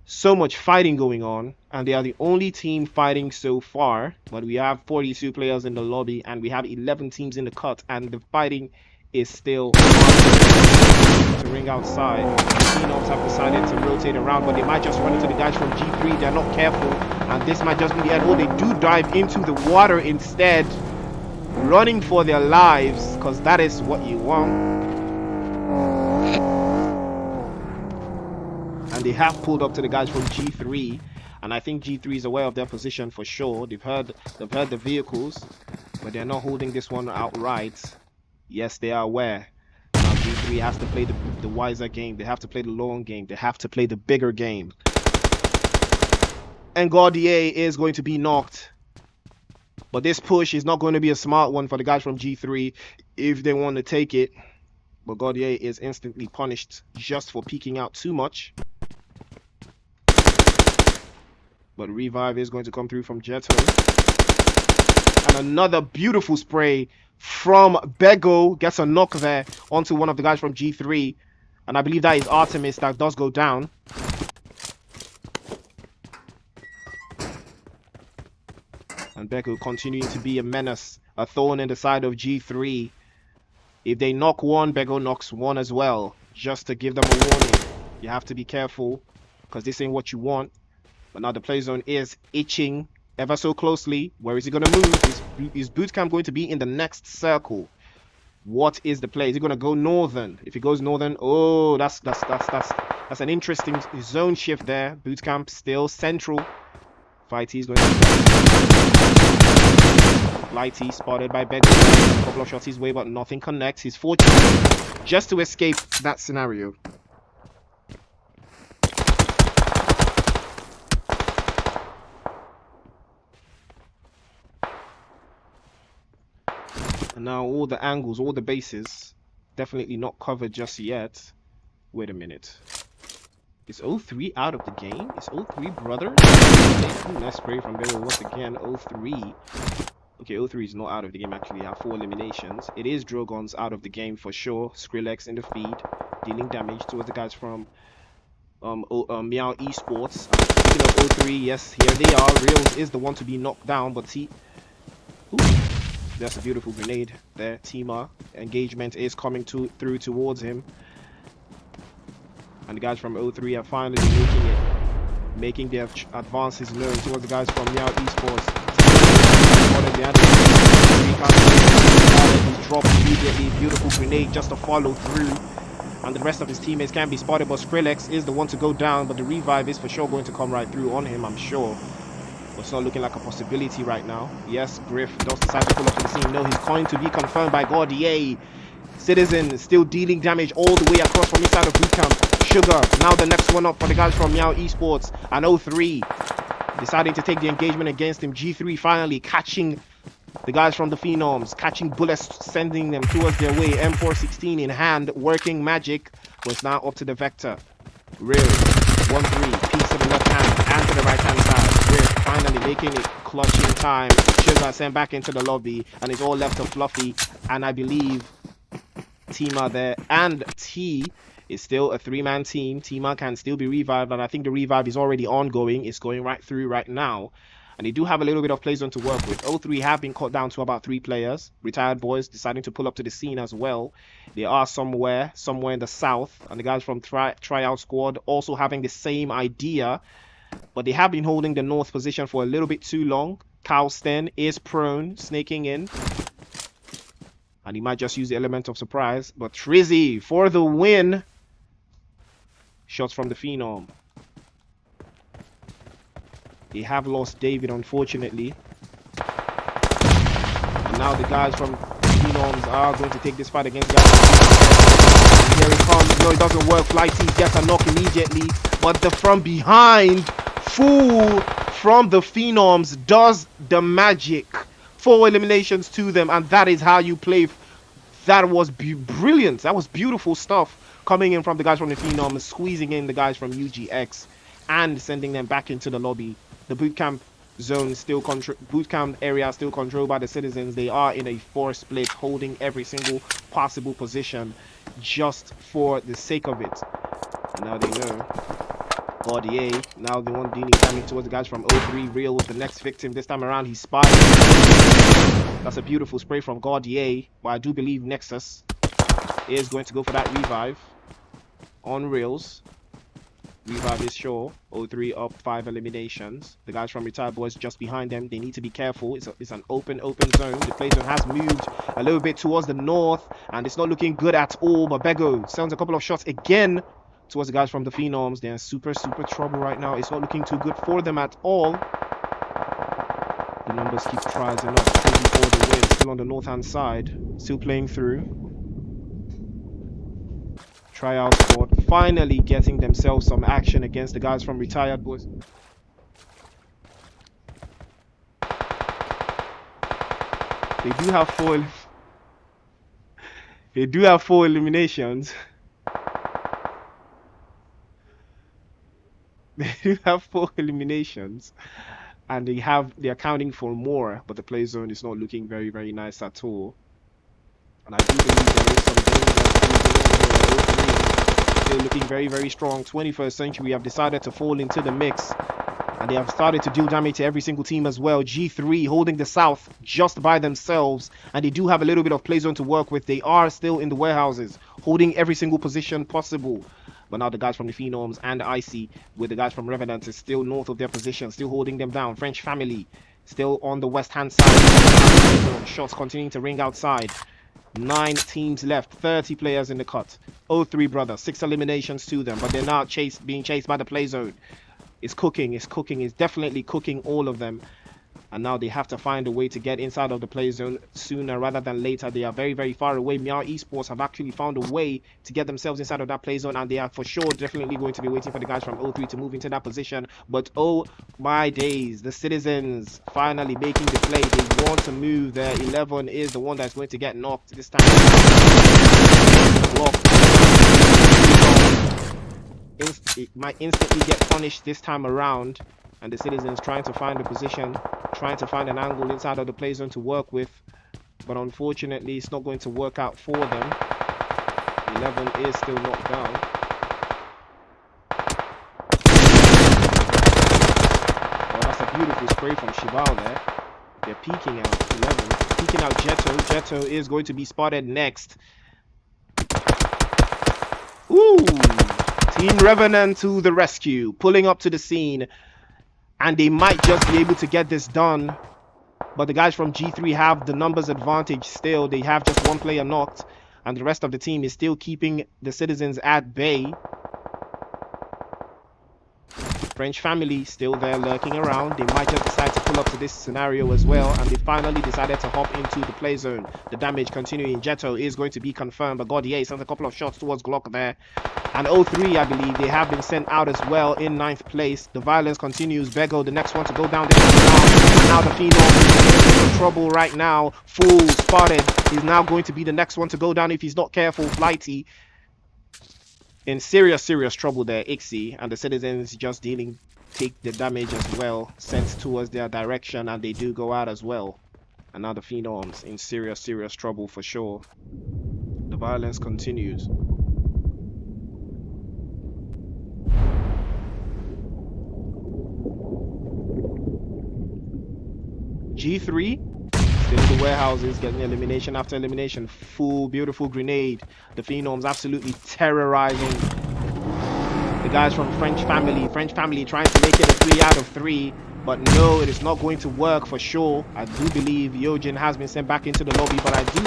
So much fighting going on, and they are the only team fighting so far. But we have 42 players in the lobby, and we have 11 teams in the cut, and the fighting is still to ring outside. The Phenoms have decided to rotate around, but they might just run into the guys from G3. They're not careful, and this might just be the end. Oh, they do dive into the water instead, running for their lives, because that is what you want. And they have pulled up to the guys from G3, and I think G3 is aware of their position for sure. They've heard the vehicles, but they're not holding this one outright. Yes, they are aware. Now G3 has to play the wiser game. They have to play the long game. They have to play the bigger game. And Gordier is going to be knocked. But this push is not going to be a smart one for the guys from G3 if they want to take it. But Gordier is instantly punished just for peeking out too much. But revive is going to come through from Jetto. And another beautiful spray from Bego. Gets a knock there onto one of the guys from G3. And I believe that is Artemis that does go down. And Bego continuing to be a menace, a thorn in the side of G3. If they knock one, Bego knocks one as well, just to give them a warning. You have to be careful, because this ain't what you want. But now the play zone is itching ever so closely. Where is he going to move? Is Bootcamp going to be in the next circle? What is the play? Is he going to go northern? If he goes northern, oh, that's an interesting zone shift there. Bootcamp still central. Fighty is going to Lighty spotted by Bego. A couple of shots his way, but nothing connects. He's fortunate just to escape that scenario. And now all the angles, all the bases, definitely not covered just yet. Wait a minute. Is 03 out of the game? Is 03 brother? Nice spray from Bego once again. 03. Okay, 03 is not out of the game actually. I have 4 eliminations. It is Drogons out of the game for sure. Skrillex in the feed, dealing damage towards the guys from MEOW ESPORTS. Speaking of O3, yes, here they are. Reels is the one to be knocked down, but see, that's a beautiful grenade there. Tima engagement is coming through towards him, and the guys from O3 are finally making their advances known towards the guys from MEOW ESPORTS. He's dropped immediately. Beautiful grenade just to follow through, and the rest of his teammates can be spotted, but Skrillex is the one to go down, but the revive is for sure going to come right through on him, I'm sure. But it's not looking like a possibility right now. Yes, Griff does decide to pull up to the scene. No, he's going to be confirmed by Gordier. Citizen still dealing damage all the way across from inside of boot camp. Sugar, now the next one up for the guys from MEOW ESPORTS. And O3 deciding to take the engagement against him. G3 finally catching the guys from the Phenoms, catching bullets, sending them towards their way. M416 in hand, working magic. But it's now up to the Vector. Real 1-3, piece to the left hand and to the right hand side. Griff finally making it clutch in time. Sugar sent back into the lobby, and it's all left to Fluffy, and I believe Tima there, and T is still a 3-man team. Tima can still be revived, and I think the revive is already ongoing. It's going right through right now, and they do have a little bit of play zone to work with. O3 have been cut down to about 3 players. Retired boys deciding to pull up to the scene as well. They are somewhere in the south, and the guys from tryout squad also having the same idea, but they have been holding the north position for a little bit too long. Carlsten is prone, snaking in, and he might just use the element of surprise. But Trizzy for the win. Shots from the Phenom. They have lost David, unfortunately. And now the guys from Phenoms are going to take this fight against guys. Here it comes. No, it doesn't work. Flighty gets a knock immediately. But the from behind fool from the Phenoms does the magic. 4 eliminations to them, and that is how you play. That was brilliant. That was beautiful stuff coming in from the guys from the Phenoms, squeezing in the guys from UGX and sending them back into the lobby. The bootcamp zone still bootcamp area still controlled by the Citizens. They are in a 4 split, holding every single possible position just for the sake of it. And now they know. Gordier, now the one dealing damage towards the guys from O3. Real was the next victim. This time around, he spied. That's a beautiful spray from Gordier, but I do believe Nexus is going to go for that revive on Reels. Revive is sure. O3 up 5 eliminations. The guys from Retired Boys just behind them. They need to be careful. It's an open zone. The play zone has moved a little bit towards the north, and it's not looking good at all. But Bego sends a couple of shots again towards the guys from the Phenoms. They're in super trouble right now. It's not looking too good for them at all. The numbers keep rising up. For the win. Still on the north hand side. Still playing through. Tryout squad finally getting themselves some action against the guys from Retired Boys. They do have 4. They do have 4 eliminations. They do have 4 eliminations, and they're counting for more, but the play zone is not looking very nice at all. And I do believe there is some danger. Still looking very strong. 21st Century have decided to fall into the mix, and they have started to deal damage to every single team as well. G3 holding the south just by themselves, and they do have a little bit of play zone to work with. They are still in the warehouses, holding every single position possible. But now the guys from the Phenoms and Icy with the guys from Revenants is still north of their position, still holding them down. French family still on the west hand side. Shots continuing to ring outside. 9 teams left, 30 players in the cut. O3 brothers, 6 eliminations to them, but they're now being chased by the play zone. It's cooking, it's definitely cooking all of them. And now they have to find a way to get inside of the play zone sooner rather than later. They are very far away. MEOW ESPORTS have actually found a way to get themselves inside of that play zone, and they are for sure definitely going to be waiting for the guys from O3 to move into that position. But oh my days, the Citizens finally making the play. They want to move there. 11 is the one that's going to get knocked this time. It might instantly get punished this time around, and the Citizens trying to find a position, trying to find an angle inside of the play zone to work with, but unfortunately it's not going to work out for them. 11 is still knocked down. beautiful spray from Shibao there. They're peeking out 11. Peeking out Jetto. Jetto is going to be spotted next. Ooh! Team Revenant to the rescue. Pulling up to the scene. And they might just be able to get this done. But the guys from G3 have the numbers advantage still. They have just one player knocked. And the rest of the team is still keeping the Citizens at bay. French family still there lurking around. They might just decide to pull up to this scenario as well. And they finally decided to hop into the play zone. The damage continuing. Jetto is going to be confirmed. But Gordier sends a couple of shots towards Glock there. And 03, I believe, they have been sent out as well in 9th place. The violence continues. Bego, the next one to go down. And now the Phenom is in trouble right now. Fool spotted. He's now going to be the next one to go down if he's not careful. Flighty in serious trouble there. Ixie and the Citizens just take the damage as well, sent towards their direction, and they do go out as well. And now the Phenoms in serious trouble for sure. The violence continues. G3 still in the warehouses, getting elimination after elimination. Full beautiful grenade. The Phenoms absolutely terrorizing the guys from French family. French family trying to make it a 3 out of 3, but no, it is not going to work for sure. I do believe Yojin has been sent back into the lobby, but I do.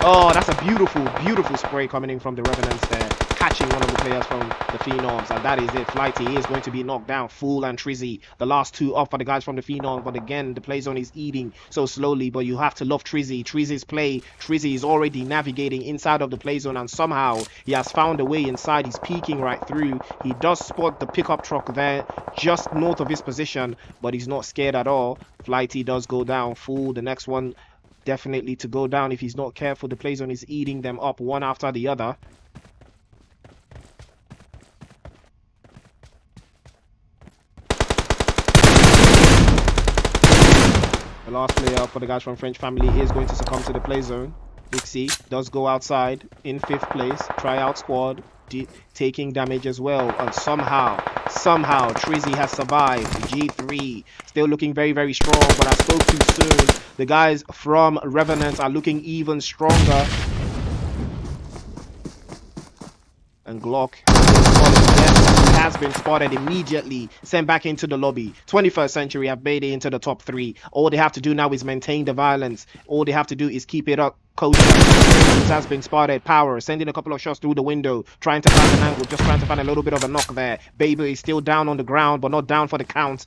Oh, that's a beautiful spray coming in from the Revenants there, catching one of the players from the Phenoms, and that is it. Flighty is going to be knocked down. Fool and Trizzy, the last two up for the guys from the Phenoms, but again, the play zone is eating so slowly, but you have to love Trizzy. Trizzy's play. Trizzy is already navigating inside of the play zone, and somehow he has found a way inside. He's peeking right through. He does spot the pickup truck there, just north of his position, but he's not scared at all. Flighty does go down. Fool, the next one definitely to go down if he's not careful. The play zone is eating them up one after the other. The last player for the guys from French family is going to succumb to the play zone. Ixie does go outside in 5th place. Tryout squad taking damage as well, and somehow Trizzy has survived. G3 still looking very strong, but I spoke too soon. The guys from Revenants are looking even stronger. And Glock has been spotted immediately, sent back into the lobby. 21st Century have made it into the top 3. All they have to do now is maintain the violence. All they have to do is keep it up. Coach has been spotted. Power sending a couple of shots through the window, trying to find an angle, just trying to find a little bit of a knock there. Baby is still down on the ground, but not down for the count.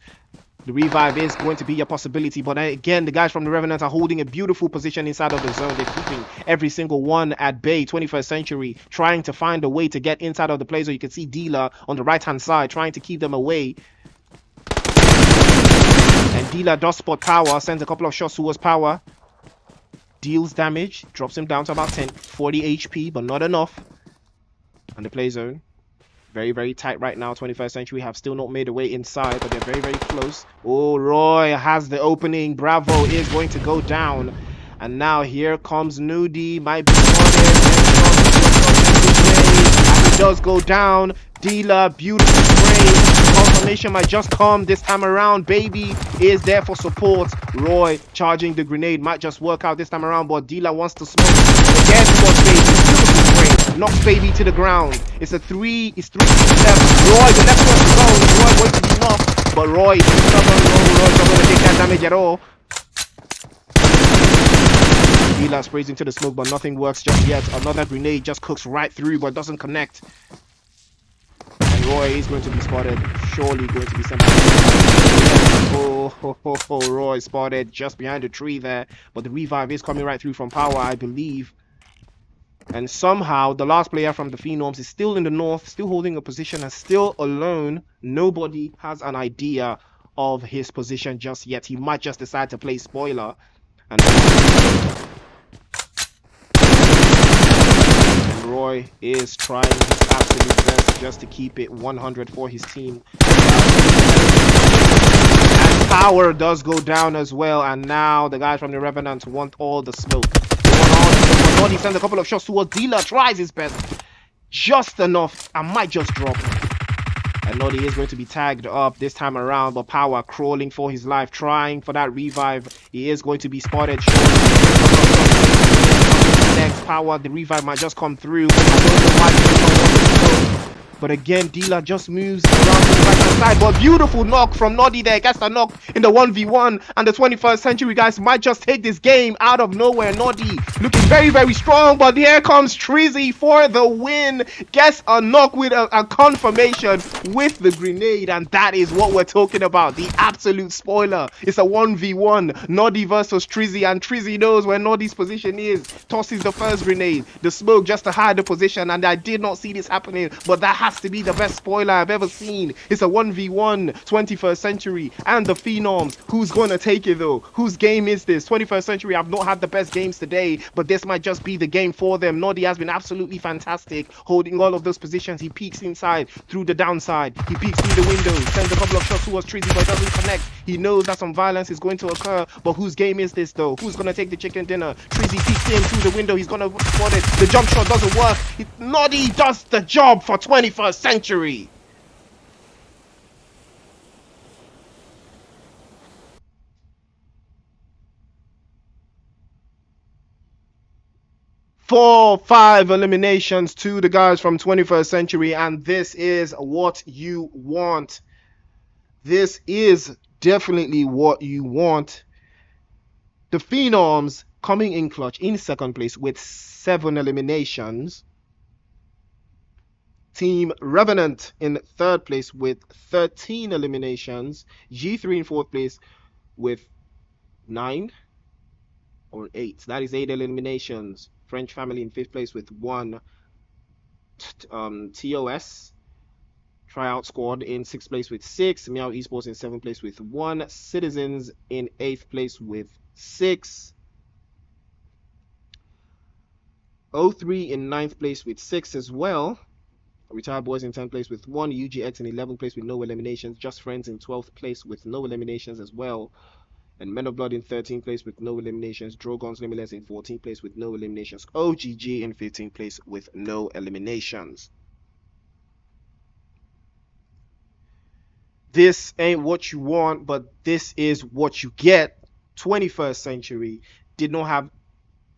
The revive is going to be a possibility, but again, the guys from the Revenants are holding a beautiful position inside of the zone. They're keeping every single one at bay. 21st Century trying to find a way to get inside of the play zone. You can see Dealer on the right-hand side trying to keep them away. And Dealer does spot Power, sends a couple of shots towards Power. Deals damage, drops him down to about 40 HP, but not enough. And the play zone. Very tight right now. 21st Century have still not made a way inside, but they're very close. Oh, Roy has the opening. Bravo is going to go down. And now here comes Nudie. Might be and he does go down. Dealer, beautiful spray. Confirmation might just come this time around. Baby is there for support. Roy charging the grenade might just work out this time around, but Dealer wants to smoke. Again, Baby. Knocks Baby to the ground. It's 3 left. Roy, the next one to go. Roy going to be knocked, but Roy is stubborn. Roy's not going to take that damage at all. Dealer sprays into the smoke, but nothing works just yet. Another grenade just cooks right through, but doesn't connect. And Roy is going to be spotted. Surely going to be sent back. Oh, Roy spotted just behind the tree there, but the revive is coming right through from Power, I believe. And somehow the last player from the Phenoms is still in the north, still holding a position and still alone. Nobody has an idea of his position just yet. He might just decide to play spoiler. And Roy is trying his absolute best just to keep it 100 for his team. And Power does go down as well. And now the guys from the Revenants want all the smoke. He sends a couple of shots towards Dealer, tries his best, just enough, and might just drop. And Noddy is going to be tagged up this time around, but Power crawling for his life, trying for that revive. He is going to be spotted. Next Power, the revive might just come through. I don't know why he did not want to go. But again, Dealer just moves around to the right hand side. But beautiful knock from Noddy there. Gets a knock in the 1v1. And the 21st century guys might just take this game out of nowhere. Noddy looking very, very strong. But here comes Trizzy for the win. Gets a knock with a confirmation with the grenade. And that is what we're talking about. The absolute spoiler. It's a 1v1. Noddy versus Trizzy. And Trizzy knows where Noddy's position is. Tosses the first grenade. The smoke just to hide the position. And I did not see this happening. But that has to be the best spoiler I've ever seen. It's a 1v1 21st century and the Phenoms. Who's gonna take it though? Whose game is this? 21st century have not had the best games today, but this might just be the game for them. Noddy has been absolutely fantastic, holding all of those positions. He peeks inside through the downside. He peeks through the window, sends a couple of shots towards Trizzy, but doesn't connect. He knows that some violence is going to occur, but whose game is this though? Who's gonna take the chicken dinner? Trizzy peeks in through the window. He's gonna spot it. The jump shot doesn't work. Noddy does the job for 21st century. Four, 5 eliminations to the guys from 21st century, and this is what you want. This is definitely what you want. The Phenoms coming in clutch in second place with 7 eliminations. Team Revenant in third place with 13 eliminations. G3 in fourth place with 9 or 8. That is 8 eliminations. French Family in fifth place with 1. TOS Tryout Squad in sixth place with 6. MEOW Esports in seventh place with 1. Citizens in eighth place with 6. O3 in ninth place with 6 as well. Retired Boys in 10th place with 1. UGX in 11th place with no eliminations. Just Friends in 12th place with no eliminations as well. And Men of Blood in 13th place with no eliminations. DROGONS Limitless in 14th place with no eliminations. OGG in 15th place with no eliminations. This ain't what you want, but this is what you get. 21st century did not have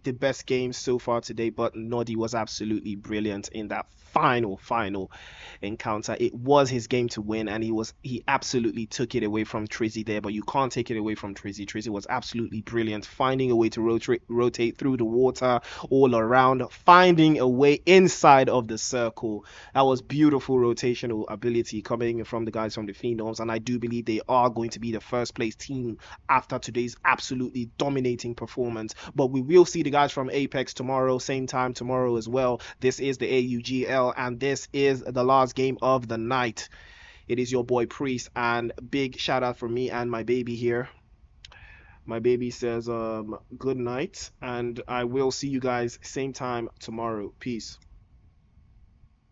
the best game so far today, but Noddy was absolutely brilliant in that final encounter. It was his game to win, and he absolutely took it away from Trizzy there, but you can't take it away from Trizzy. Trizzy was absolutely brilliant, finding a way to rotate through the water all around, finding a way inside of the circle. That was beautiful rotational ability coming from the guys from the Phenoms, and I do believe they are going to be the first place team after today's absolutely dominating performance. But we will see the guys from Apex tomorrow, same time tomorrow as well. This is the AUGL, and this is the last game of the night. It is your boy Priest, and big shout out from me and my baby here. My baby says good night, and I will see you guys same time tomorrow. Peace.